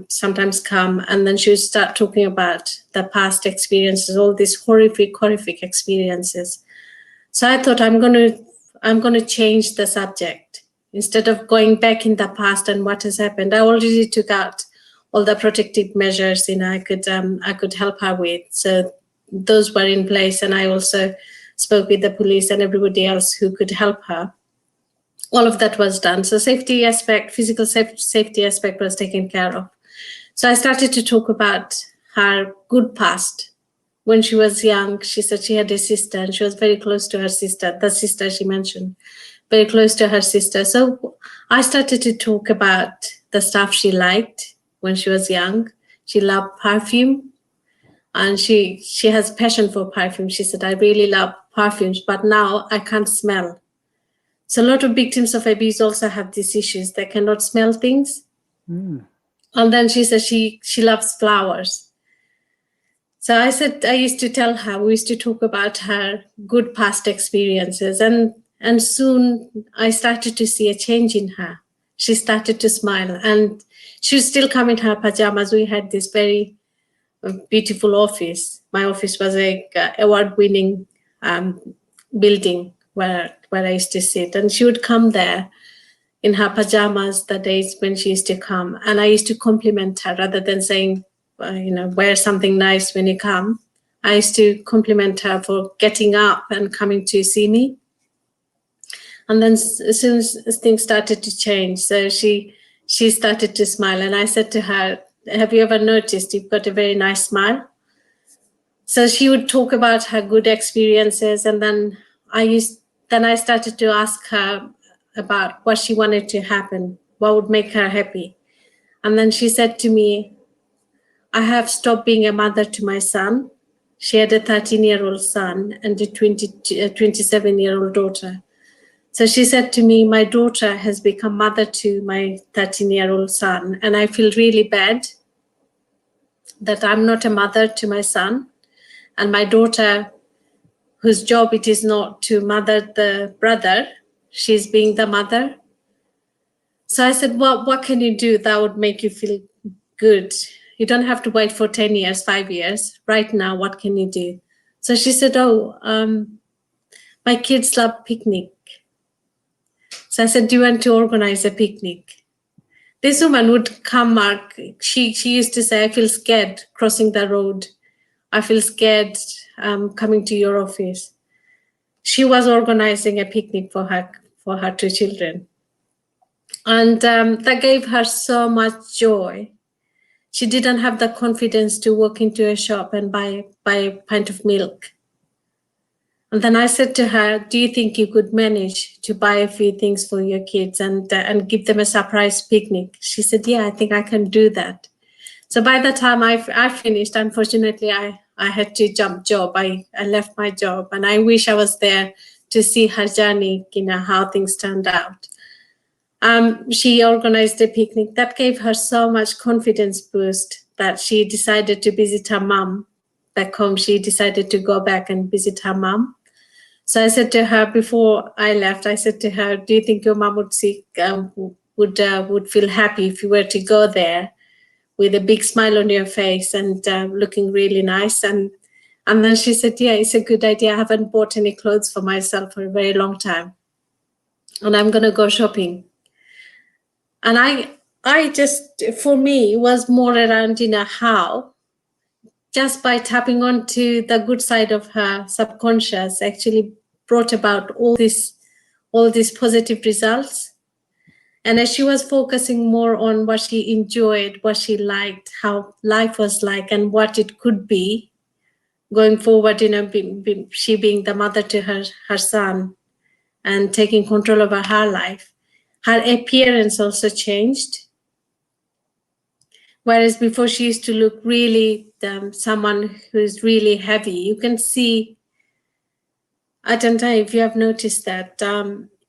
sometimes come, and then she would start talking about the past experiences, all these horrific experiences. So I thought, I'm gonna change the subject. Instead of going back in the past and what has happened, I already took out all the protective measures, you know, I could help her with. So those were in place, and I also spoke with the police and everybody else who could help her. All of that was done. So safety aspect, physical safety aspect was taken care of. So I started to talk about her good past. When she was young, she said she had a sister, and she was very close to her sister, the sister she mentioned, very close to her sister. So I started to talk about the stuff she liked when she was young. She loved perfume, and she has passion for perfume. She said, I really love perfumes, but now I can't smell. So a lot of victims of abuse also have these issues. They cannot smell things. Mm. And then she said she loves flowers. So I said, I used to tell her, we used to talk about her good past experiences. And soon I started to see a change in her. She started to smile, and she would still come in her pajamas. We had this very beautiful office. My office was a award-winning building where I used to sit. And she would come there in her pajamas the days when she used to come. And I used to compliment her rather than saying, wear something nice when you come. I used to compliment her for getting up and coming to see me. And then as soon as things started to change, so she started to smile. And I said to her, have you ever noticed you've got a very nice smile? So she would talk about her good experiences. And then I started to ask her about what she wanted to happen, what would make her happy. And then she said to me, I have stopped being a mother to my son. She had a 13-year-old son and a 27-year-old daughter. So she said to me, my daughter has become mother to my 13-year-old son, and I feel really bad that I'm not a mother to my son, and my daughter, whose job it is not to mother the brother, she's being the mother. So I said, well, what can you do that would make you feel good? You don't have to wait for 10 years, 5 years. Right now, what can you do? So she said, my kids love picnic. So I said, do you want to organize a picnic? This woman would come, Mark. She used to say, I feel scared crossing the road. I feel scared coming to your office. She was organizing a picnic for her two children. And that gave her so much joy. She didn't have the confidence to walk into a shop and buy a pint of milk. And then I said to her, do you think you could manage to buy a few things for your kids and give them a surprise picnic? She said, yeah, I think I can do that. So by the time I finished, unfortunately, I had to jump job. I left my job, and I wish I was there to see her journey, how things turned out. She organized a picnic that gave her so much confidence boost that she decided to visit her mom back home. She decided to go back and visit her mom. So I said to her before I left, I said to her, do you think your mom would feel happy if you were to go there with a big smile on your face and looking really nice? And then she said, yeah, it's a good idea. I haven't bought any clothes for myself for a very long time, and I'm going to go shopping. And I just, for me, it was more around, how just by tapping onto the good side of her subconscious actually brought about all these positive results. And as she was focusing more on what she enjoyed, what she liked, how life was like, and what it could be going forward, she being the mother to her son and taking control over her life, her appearance also changed. Whereas before she used to look really someone who is really heavy. You can see, I don't know if you have noticed that,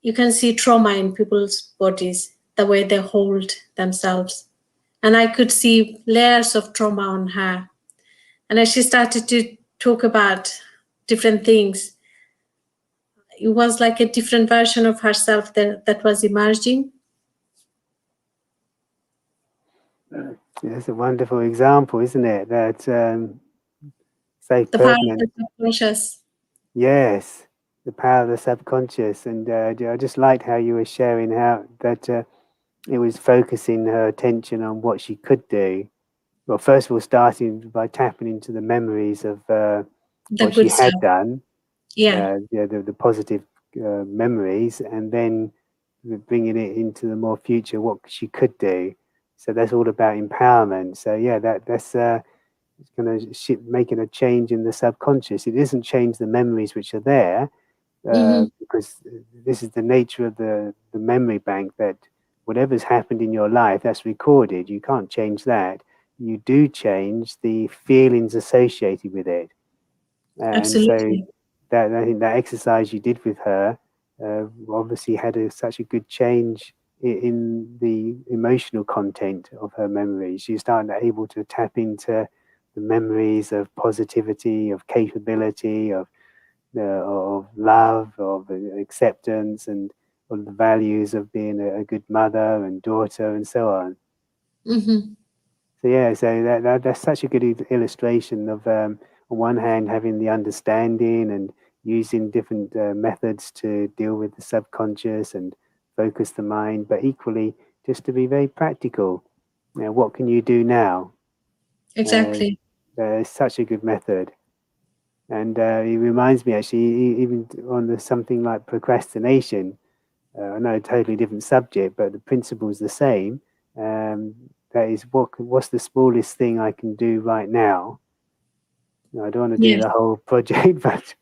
you can see trauma in people's bodies, the way they hold themselves. and I could see layers of trauma on her. And as she started to talk about different things, it was like a different version of herself that was emerging. It's a wonderful example, isn't it? That so The power of pertinent. the subconscious. Yes, the power of the subconscious. And I just liked how you were sharing how that it was focusing her attention on what she could do. Well, first of all, starting by tapping into the memories of The what she good had stuff. done, Yeah. the positive memories, and then bringing it into the more future, what she could do. So that's all about empowerment. So yeah, that's it's going to making a change in the subconscious. It doesn't change the memories which are there, because this is the nature of the memory bank, that whatever's happened in your life, that's recorded. You can't change that. You do change the feelings associated with it. And so Absolutely. that, I think that exercise you did with her obviously had such a good change in the emotional content of her memories. She started able to tap into the memories of positivity, of capability, of love, of acceptance, and of the values of being a good mother and daughter, and so on. So yeah, so that's such a good illustration of, on one hand, having the understanding and using different methods to deal with the subconscious and focus the mind, but equally just to be very practical. You know, what can you do now? Exactly. It's such a good method. And it reminds me, actually, even on something like procrastination. I know a totally different subject, but the principle is the same. That is, what's the smallest thing I can do right now? I don't want to do Yes. the whole project, but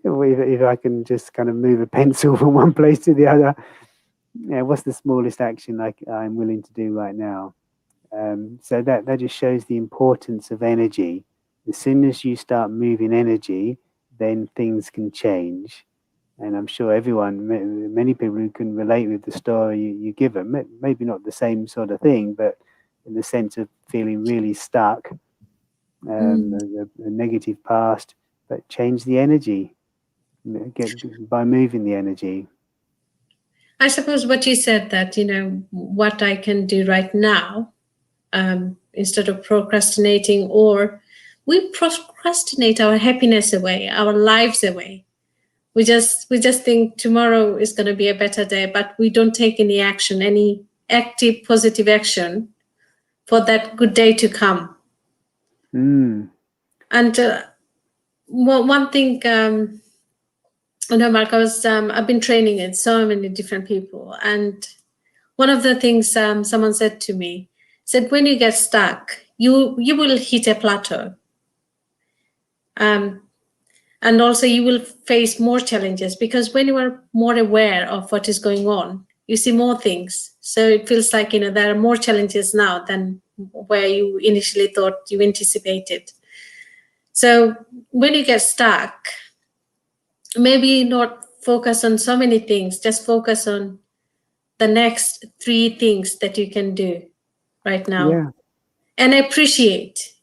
if I can just kind of move a pencil from one place to the other, yeah, what's the smallest action I'm willing to do right now? So that just shows the importance of energy. As soon as you start moving energy, then things can change. And I'm sure everyone, many people who can relate with the story you give them, maybe not the same sort of thing, but in the sense of feeling really stuck, a negative past, but change the energy, by moving the energy. I suppose what you said, that, what I can do right now, instead of procrastinating, or we procrastinate our happiness away, our lives away. We just think tomorrow is going to be a better day, but we don't take any action, any active positive action for that good day to come. And one thing, Mark, I've been training in so many different people, and one of the things someone said to me, said, when you get stuck, you will hit a plateau, and also you will face more challenges, because when you are more aware of what is going on, you see more things. So it feels like there are more challenges now than where you initially thought you anticipated. So when you get stuck, maybe not focus on so many things, just focus on the next 3 things that you can do right now, Yeah, and appreciate.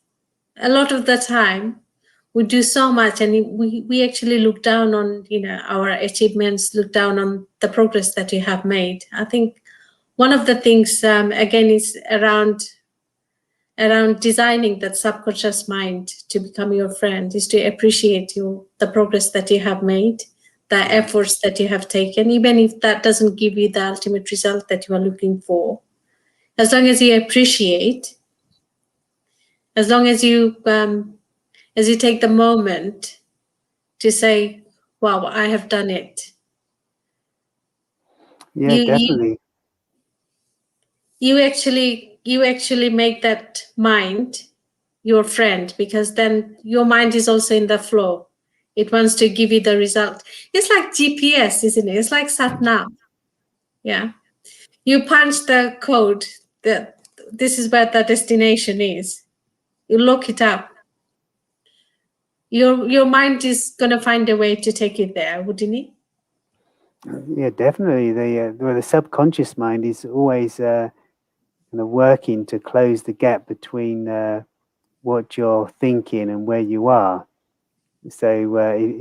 A lot of the time we do so much, and we actually look down on our achievements, look down on the progress that you have made. I think one of the things, again, is around designing that subconscious mind to become your friend, is to appreciate the progress that you have made, the efforts that you have taken, even if that doesn't give you the ultimate result that you are looking for. As long as you appreciate, as long as you take the moment to say, wow, I have done it. yeah, You definitely. you actually make that mind your friend, because then your mind is also in the flow. It wants to give you the result. It's like GPS, isn't it? It's like sat nav. Yeah. You punch the code that this is where the destination is. You look it up. Your mind is gonna find a way to take it there, wouldn't it? Yeah, definitely. The subconscious mind is always kind of working to close the gap between what you're thinking and where you are. So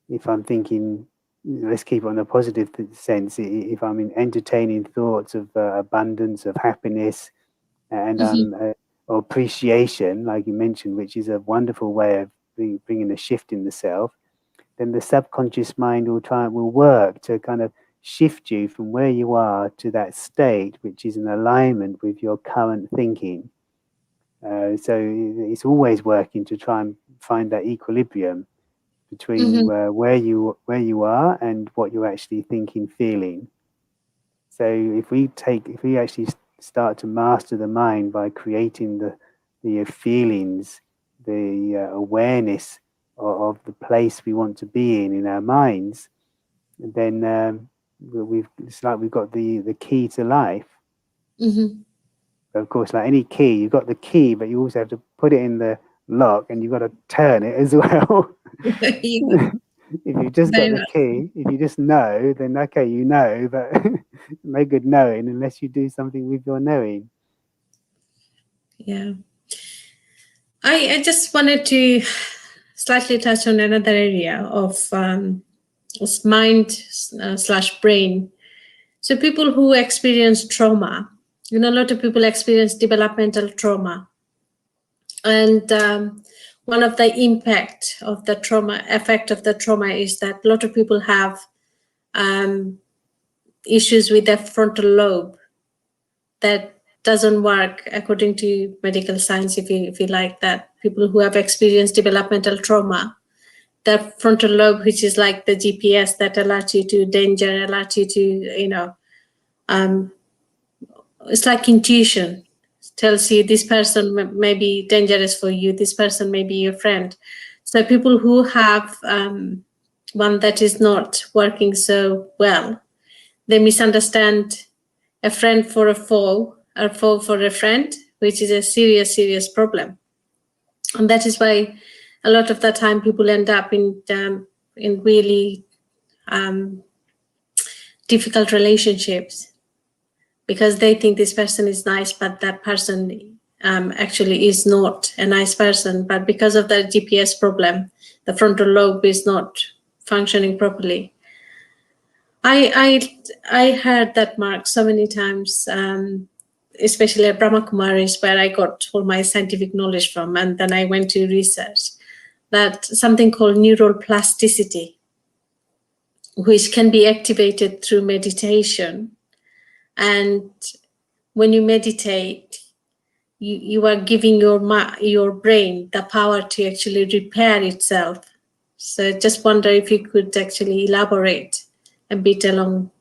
if I'm thinking, let's keep it on a positive sense. If I'm in entertaining thoughts of abundance, of happiness, and or appreciation, like you mentioned, which is a wonderful way of bringing a shift in the self, then the subconscious mind will work to kind of shift you from where you are to that state which is in alignment with your current thinking. So it's always working to try and find that equilibrium between where you are and what you're actually thinking, feeling. So if we actually start to master the mind by creating the feelings, the awareness of the place we want to be in our minds, then it's like we've got the key to life. Of course, like any key, you've got the key, but you also have to put it in the lock, and you've got to turn it as well. If you just got the key, if you just know, then okay, you know, but no good knowing unless you do something with your knowing. Yeah. I just wanted to slightly touch on another area of mind slash brain. So people who experience trauma, a lot of people experience developmental trauma. And one of the impact of the trauma, effect of the trauma, is that a lot of people have issues with their frontal lobe that doesn't work according to medical science, if you like that. People who have experienced developmental trauma, the frontal lobe, which is like the GPS that alerts you to danger, alerts you to, it's like intuition, tells you this person may be dangerous for you, this person may be your friend. So people who have one that is not working so well, they misunderstand a friend for a foe, or foe for a friend, which is a serious problem. And that is why a lot of the time people end up in really difficult relationships, because they think this person is nice, but that person actually is not a nice person. But because of the GPS problem, the frontal lobe is not functioning properly. I heard that, Mark, so many times, especially at Brahma Kumaris, where I got all my scientific knowledge from, and then I went to research, that something called neural plasticity, which can be activated through meditation. And when you meditate, you are giving your brain the power to actually repair itself. So just wonder if you could actually elaborate a bit along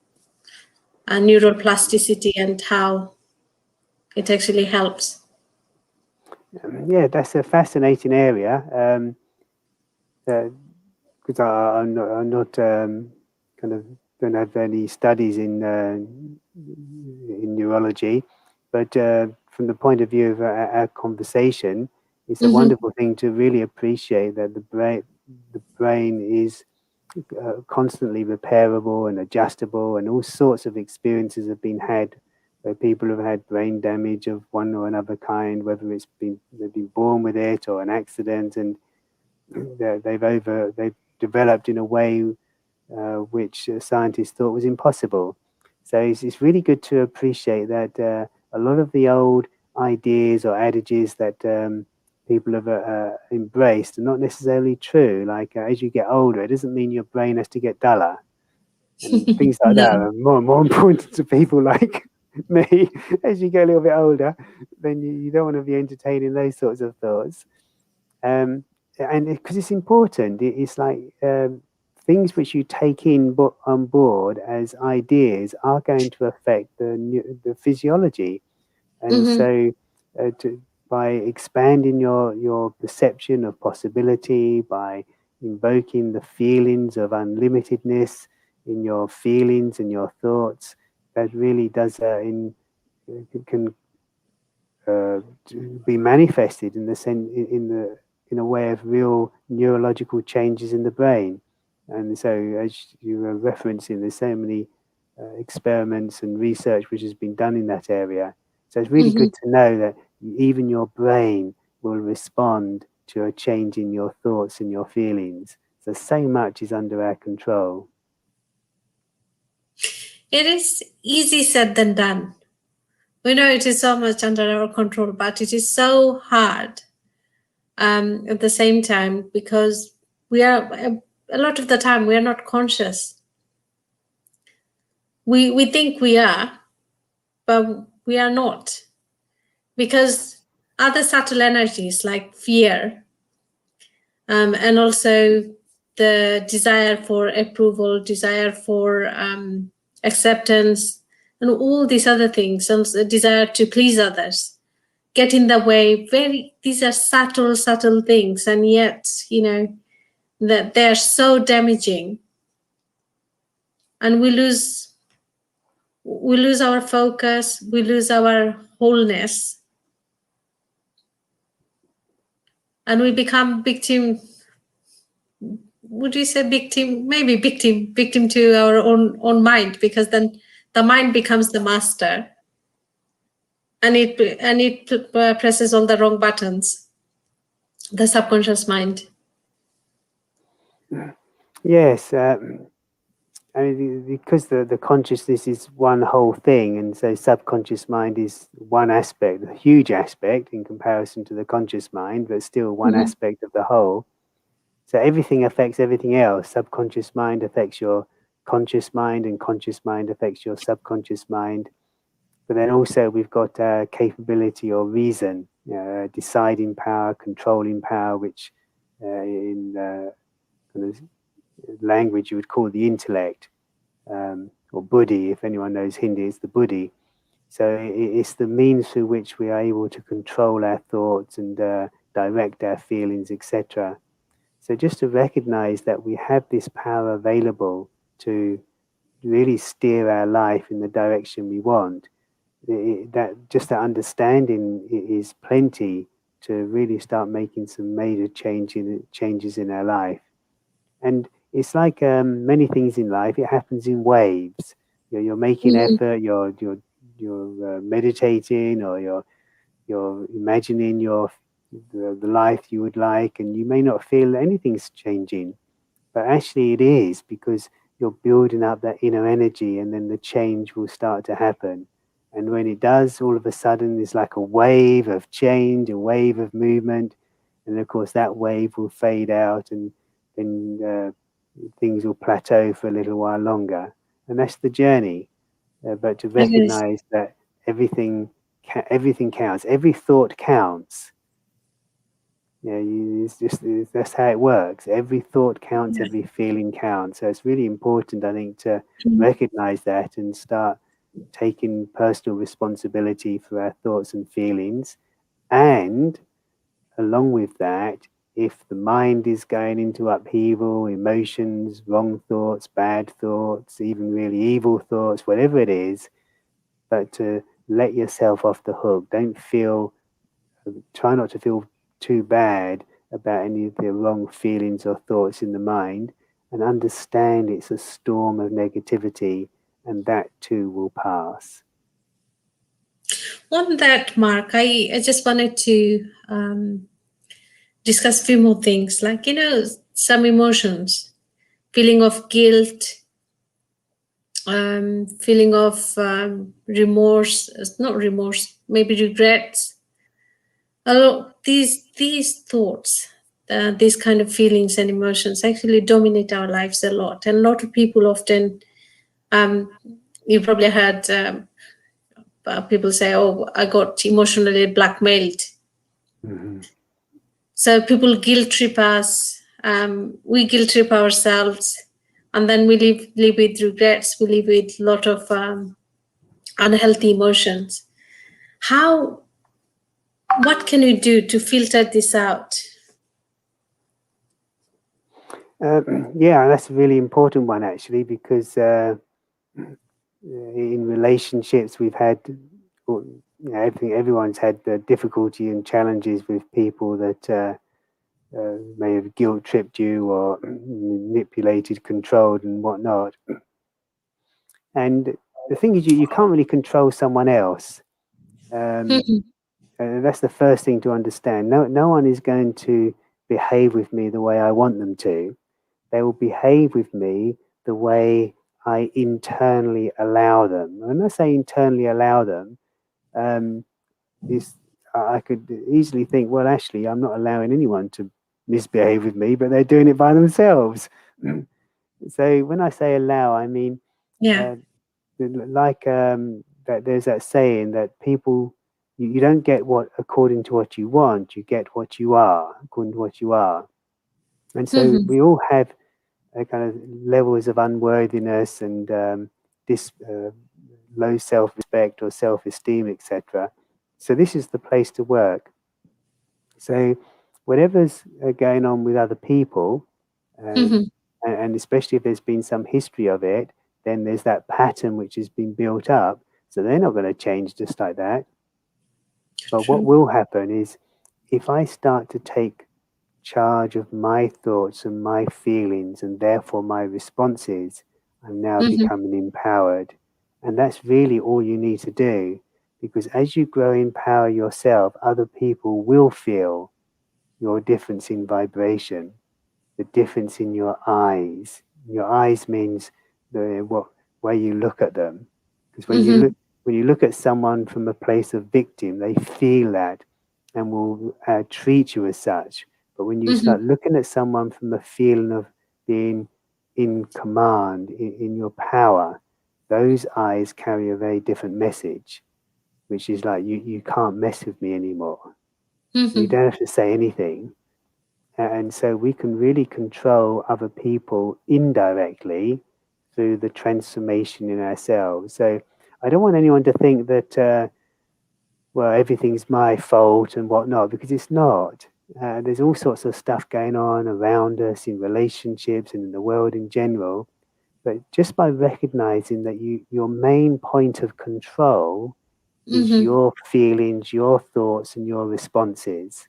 neural plasticity and how it actually helps. Yeah, that's a fascinating area. Because I'm not kind of don't have any studies in neurology, but from the point of view of our conversation, it's a wonderful thing to really appreciate that the brain is constantly repairable and adjustable, and all sorts of experiences have been had where people have had brain damage of one or another kind, whether they've been born with it or an accident, and they've developed in a way which scientists thought was impossible. So it's really good to appreciate that a lot of the old ideas or adages that people have embraced are not necessarily true. Like as you get older, it doesn't mean your brain has to get duller, and things like that are more and more important to people like me. As you get a little bit older, then you don't want to be entertaining those sorts of thoughts. And because it's important, it's like things which you take on board as ideas are going to affect the physiology, and so by expanding your perception of possibility, by invoking the feelings of unlimitedness in your feelings and your thoughts, that really does can be manifested in in a way of real neurological changes in the brain. And so, as you were referencing, there's so many experiments and research which has been done in that area. So it's really good to know that even your brain will respond to a change in your thoughts and your feelings. So much is under our control. It is easy said than done. We know it is so much under our control, but it is so hard at the same time, because we are, a lot of the time, we are not conscious. We think we are, but we are not. Because other subtle energies like fear, and also the desire for approval, desire for acceptance, and all these other things, and the desire to please others, get in the way. These are subtle things, and yet, that they are so damaging, and we lose our focus, we lose our wholeness, and we become victim. Would you say victim? Maybe victim to our own mind, because then the mind becomes the master, and it presses all the wrong buttons. The subconscious mind. Yes, I mean, because the consciousness is one whole thing, and so subconscious mind is one aspect, a huge aspect in comparison to the conscious mind, but still one aspect of the whole. So everything affects everything else. Subconscious mind affects your conscious mind, and conscious mind affects your subconscious mind. But then also we've got capability or reason, deciding power, controlling power, which in kind of language you would call the intellect, or buddhi. If anyone knows Hindi, it's the buddhi. So it's the means through which we are able to control our thoughts and direct our feelings, etc. So just to recognize that we have this power available to really steer our life in the direction we want, that understanding is plenty to really start making some major changes in our life. And it's like many things in life, it happens in waves. You're making effort, you're meditating, or you're imagining the life you would like, and you may not feel anything's changing, but actually it is, because you're building up that inner energy, and then the change will start to happen. And when it does, all of a sudden it's like a wave of change, a wave of movement, and of course that wave will fade out, and then things will plateau for a little while longer, and that's the journey. But to recognize that everything counts, every thought counts. That's how it works. Every thought counts, every feeling counts. So it's really important, I think, to recognize that and start taking personal responsibility for our thoughts and feelings. And along with that, if the mind is going into upheaval, emotions, wrong thoughts, bad thoughts, even really evil thoughts, whatever it is, but to let yourself off the hook. Try not to feel too bad about any of the wrong feelings or thoughts in the mind, and understand it's a storm of negativity, and that too will pass. On that, Mark, I just wanted to discuss a few more things, like, some emotions, feeling of guilt, feeling of remorse, not remorse, maybe regrets. These thoughts, these kind of feelings and emotions actually dominate our lives a lot. And a lot of people often, you probably heard people say, "Oh, I got emotionally blackmailed." So people guilt trip us. We guilt trip ourselves, and then we live with regrets. We live with a lot of unhealthy emotions. What can we do to filter this out? Yeah, that's a really important one, actually, because in relationships we've had, everyone's had difficulty and challenges with people that may have guilt tripped you or manipulated, controlled, and whatnot. And the thing is, you can't really control someone else. That's the first thing to understand. No one is going to behave with me the way I want them to. They will behave with me the way I internally allow them. When I say internally allow them, is I could easily think, well, actually, I'm not allowing anyone to misbehave with me, but they're doing it by themselves. So when I say allow, I mean Yeah. uh, like that. There's that saying that people you don't get what according to what you want, you get what you are according to what you are. And so we all have kind of levels of unworthiness and this low self-respect or self-esteem, etc. So this is the place to work. So whatever's going on with other people, and especially if there's been some history of it, then there's that pattern which has been built up. So they're not going to change just like that. But what True. will happen is if I start to take charge of my thoughts and my feelings and therefore my responses, I'm now becoming empowered. And that's really all you need to do. Because as you grow in power yourself, other people will feel your difference in vibration, the difference in your eyes. Your eyes means the what way you look at them. Because when you look at someone from a place of victim, they feel that and will treat you as such. But when you start looking at someone from a feeling of being in command, in your power, those eyes carry a very different message, which is like you can't mess with me anymore. You don't have to say anything. And so we can really control other people indirectly through the transformation in ourselves. So I don't want anyone to think that, well, everything's my fault and whatnot, because it's not. There's all sorts of stuff going on around us in relationships and in the world in general. But just by recognizing that your main point of control is your feelings, your thoughts, and your responses.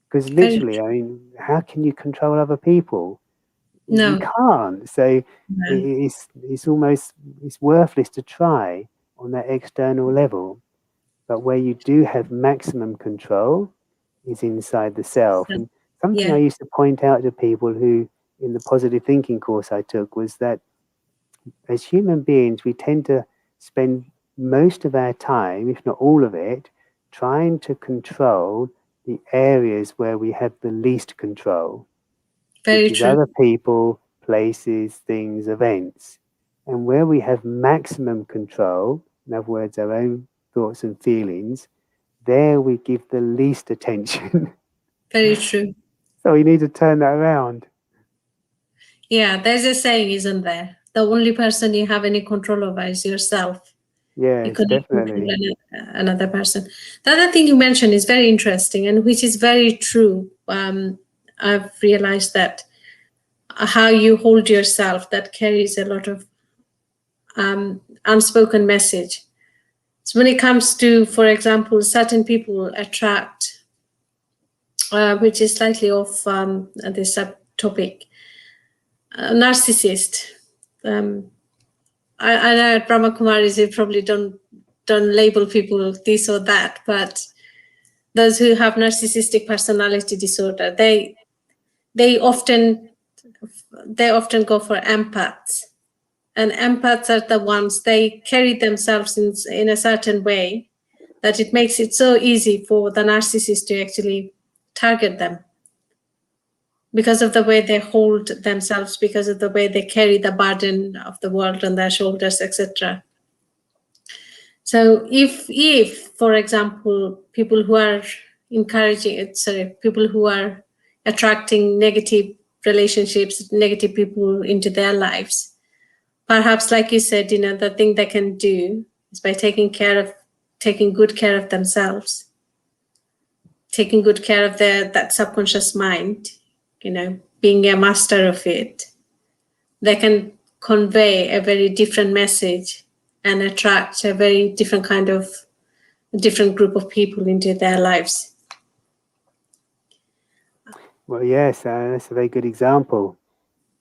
Because Very literally, I mean, how can you control other people? You no. can't. So No. it's almost it's worthless to try on that external level. But where you do have maximum control is inside the self. So, And something I yeah. used to point out to people who, in the positive thinking course I took, was that as human beings, we tend to spend most of our time, if not all of it, trying to control the areas where we have the least control, Very which is true. other people, places, things, events. And where we have maximum control, in other words, our own thoughts and feelings, there we give the least attention. Very true. So we need to turn that around. Yeah, there's a saying, isn't there? The only person you have any control over is yourself. You Yes, cannot control definitely. another person. The other thing you mentioned is very interesting and which is very true. I've realized that how you hold yourself that carries a lot of unspoken message. So when it comes to, for example, certain people attract, which is slightly off this subtopic, narcissist. Um, I know at Brahma Kumaris you probably don't label people this or that, but those who have narcissistic personality disorder, they often go for empaths, and empaths are the ones they carry themselves in a certain way that it makes it so easy for the narcissist to actually target them because of the way they hold themselves, because of the way they carry the burden of the world on their shoulders, etc. So if for example, people who are encouraging it, sorry, people who are attracting negative relationships, negative people into their lives, perhaps like you said, the thing they can do is by taking good care of themselves, taking good care of that subconscious mind, being a master of it, they can convey a very different message and attract a very different kind of different group of people into their lives. Well, yes, that's a very good example.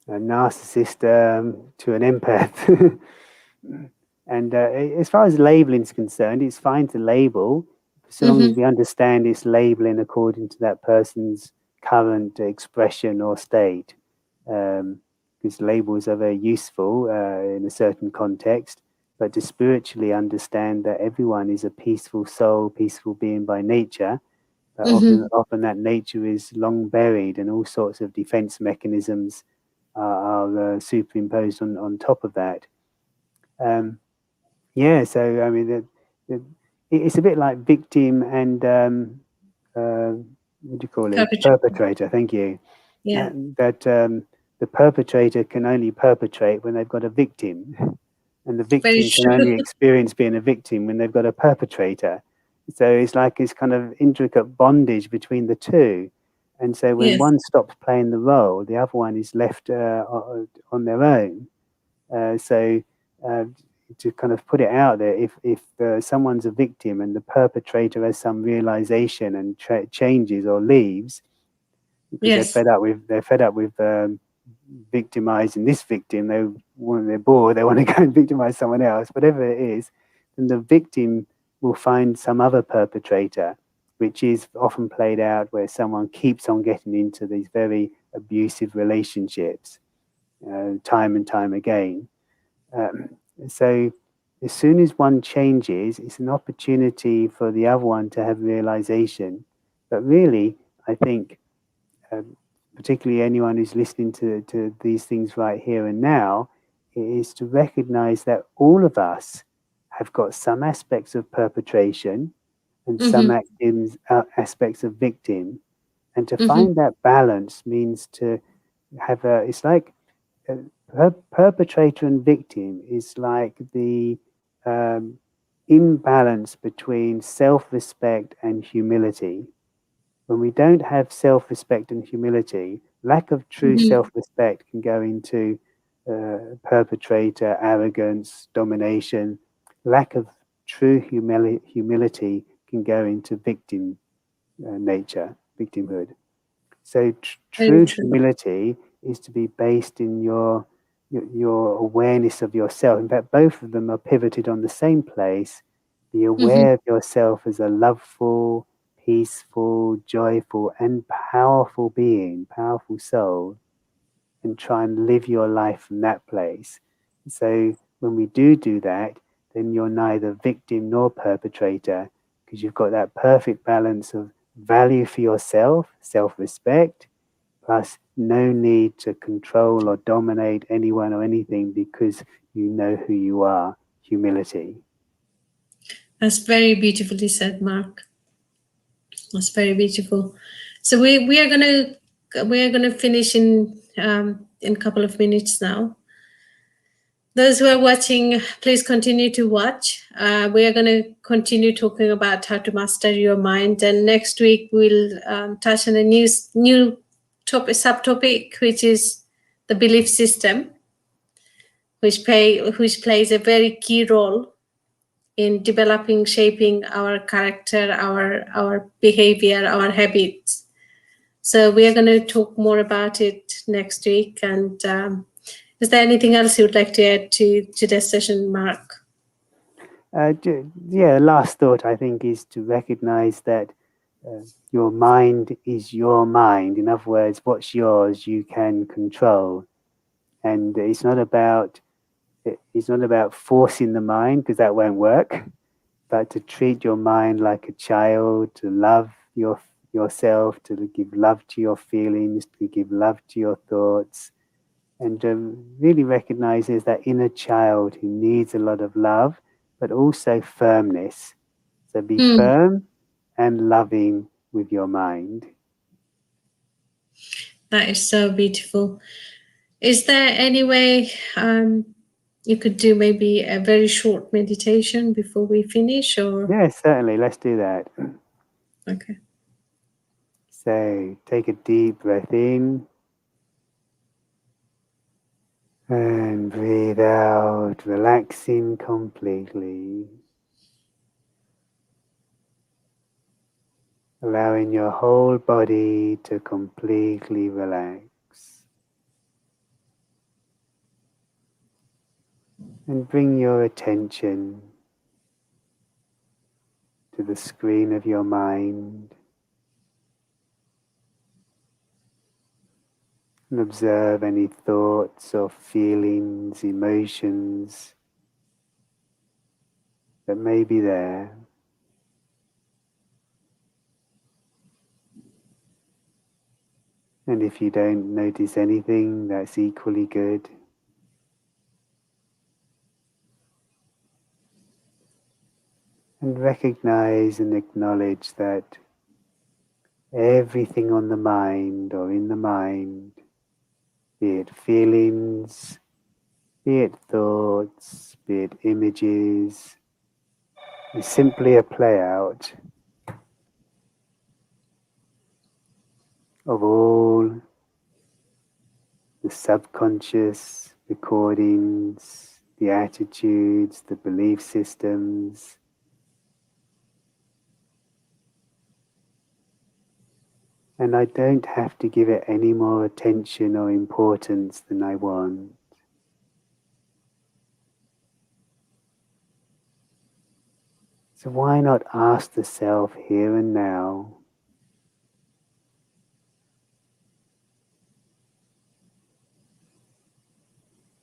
A narcissist to an empath. And as far as labeling is concerned, it's fine to label, so long as we understand it's labeling according to that person's current expression or state. Because labels are very useful in a certain context, but to spiritually understand that everyone is a peaceful soul, peaceful being by nature, but often that nature is long buried and all sorts of defense mechanisms are superimposed on top of that. Yeah, so I mean, it's a bit like victim and what do you call it? Perpetual. Perpetrator. Thank you. Yeah, That the perpetrator can only perpetrate when they've got a victim, and the very victim can only true. experience being a victim when they've got a perpetrator. So it's like this kind of intricate bondage between the two. And so when Yes, one stops playing the role, the other one is left on their own. So uh, to kind of put it out there, if someone's a victim and the perpetrator has some realization and changes or leaves because yes, they're fed up with victimizing this victim, they're bored, they want to go and victimize someone else, whatever it is, then the victim will find some other perpetrator, which is often played out where someone keeps on getting into these very abusive relationships time and time again. Um, so as soon as one changes, it's an opportunity for the other one to have realization. But really, I think, um, particularly anyone who's listening to these things right here and now, is to recognize that all of us have got some aspects of perpetration and some aspects of victim. And to find that balance means to have it's like perpetrator and victim is like the um, imbalance between self-respect and humility. When we don't have self-respect and humility, lack of true self-respect can go into perpetrator, arrogance, domination. Lack of true humility can go into victim nature, victimhood. So very true true. humility is to be based in your awareness of yourself. In fact, both of them are pivoted on the same place. Be aware of yourself as a loveful, peaceful, joyful, and powerful being, powerful soul, and try and live your life from that place. So when we do that, then you're neither victim nor perpetrator because you've got that perfect balance of value for yourself, self-respect, plus no need to control or dominate anyone or anything because you know who you are, humility. That's very beautifully said, Mark. That's very beautiful. So we are gonna finish in a couple of minutes now. Those who are watching, please continue to watch. We are going to continue talking about how to master your mind, and next week we'll touch on a new topic, subtopic, which is the belief system, which plays a very key role in developing, shaping our character, our behavior, our habits. So we are going to talk more about it next week. And is there anything else you would like to add to today's session, Mark? Yeah, last thought I think is to recognize that your mind is your mind. In other words, what's yours you can control, and it's not about forcing the mind because that won't work, but to treat your mind like a child, to love yourself, to give love to your feelings, to give love to your thoughts, and really recognizes that inner child who needs a lot of love, but also firmness. So be firm and loving with your mind. That is so beautiful. Is there any way you could do maybe a very short meditation before we finish, or Yes, certainly. Let's do that. okay? So take a deep breath in and breathe out, relaxing completely. Allowing your whole body to completely relax. And bring your attention to the screen of your mind and observe any thoughts or feelings, emotions that may be there. And if you don't notice anything, that's equally good. And recognize and acknowledge that everything on the mind or in the mind, be it feelings, be it thoughts, be it images, is simply a play out of all the subconscious recordings, the attitudes, the belief systems, and I don't have to give it any more attention or importance than I want. So why not ask the self here and now,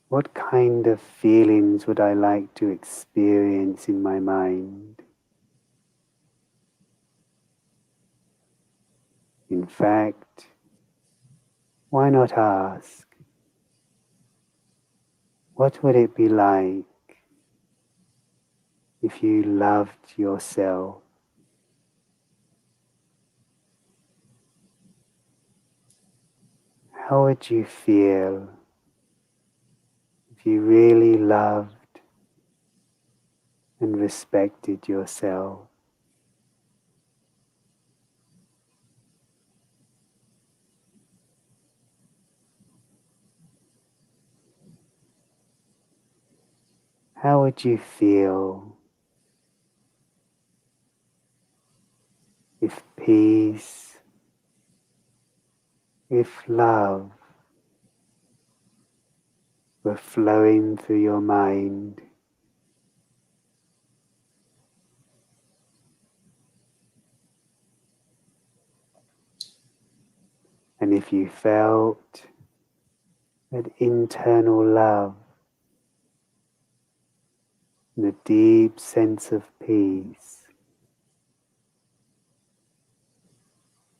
what kind of feelings would I like to experience in my mind? In fact, why not ask, what would it be like if you loved yourself? How would you feel if you really loved and respected yourself? How would you feel if peace, if love were flowing through your mind? And if you felt that internal love and a deep sense of peace,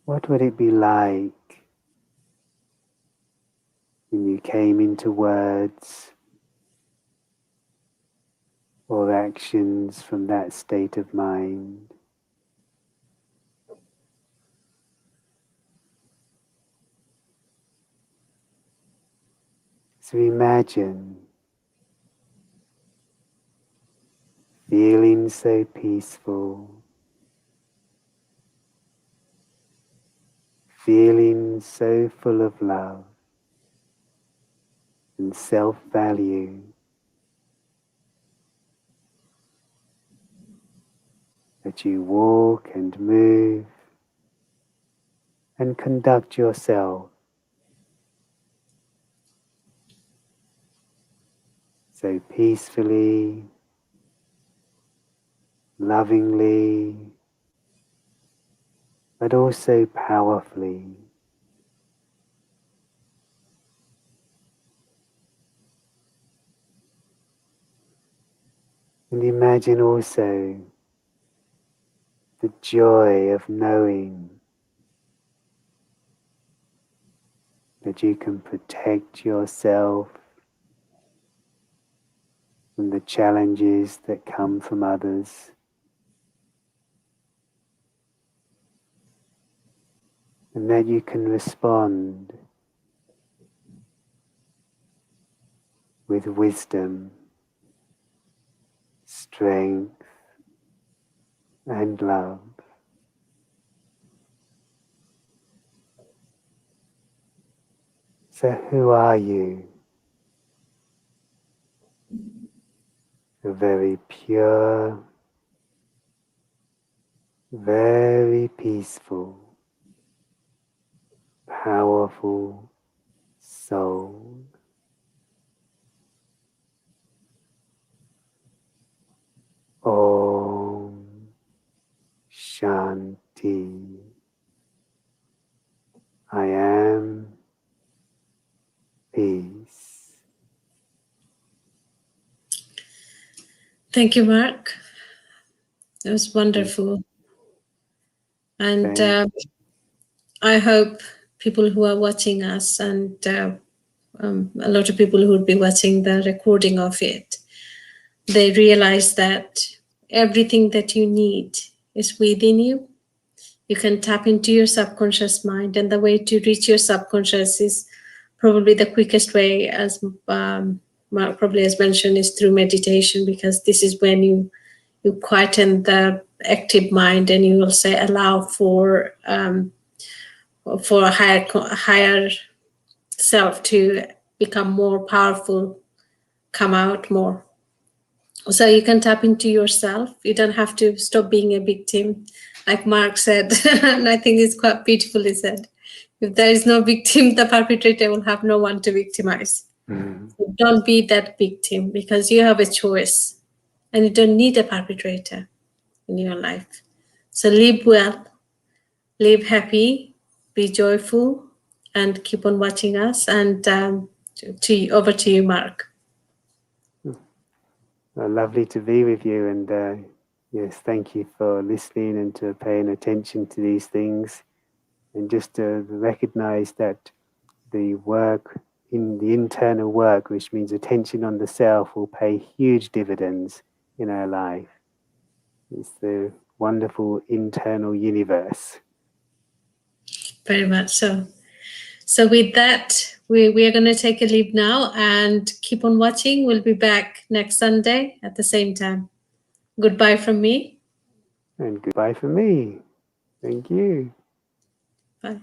what would it be like when you came into words or actions from that state of mind? So imagine feeling so peaceful, feeling so full of love and self-value that you walk and move and conduct yourself so peacefully, lovingly, but also powerfully. And imagine also the joy of knowing that you can protect yourself from the challenges that come from others, and that you can respond with wisdom, strength, and love. So who are you? A very pure, very peaceful, powerful soul. Thank you, Mark. It was wonderful. And I hope people who are watching us and a lot of people who will be watching the recording of it, they realize that everything that you need is within you. You can tap into your subconscious mind, and the way to reach your subconscious is probably the quickest way, as Mark probably has mentioned, is through meditation, because this is when you quieten the active mind, and you will say allow for a higher self to become more powerful, come out more. So you can tap into yourself. You don't have to stop being a victim, like Mark said. And I think it's quite beautifully said. If there is no victim, the perpetrator will have no one to victimize. So don't be that victim, because you have a choice and you don't need a perpetrator in your life. So live well, live happy, be joyful, and keep on watching us. And over to you, Mark. Lovely to be with you, and yes, thank you for listening and to paying attention to these things, and just to recognize that the work in the internal work, which means attention on the self, will pay huge dividends in our life. It's the wonderful internal universe. Very much so. So with that, we are going to take a leave now and keep on watching. We'll be back next Sunday at the same time. Goodbye from me. And goodbye from me. Thank you. Bye.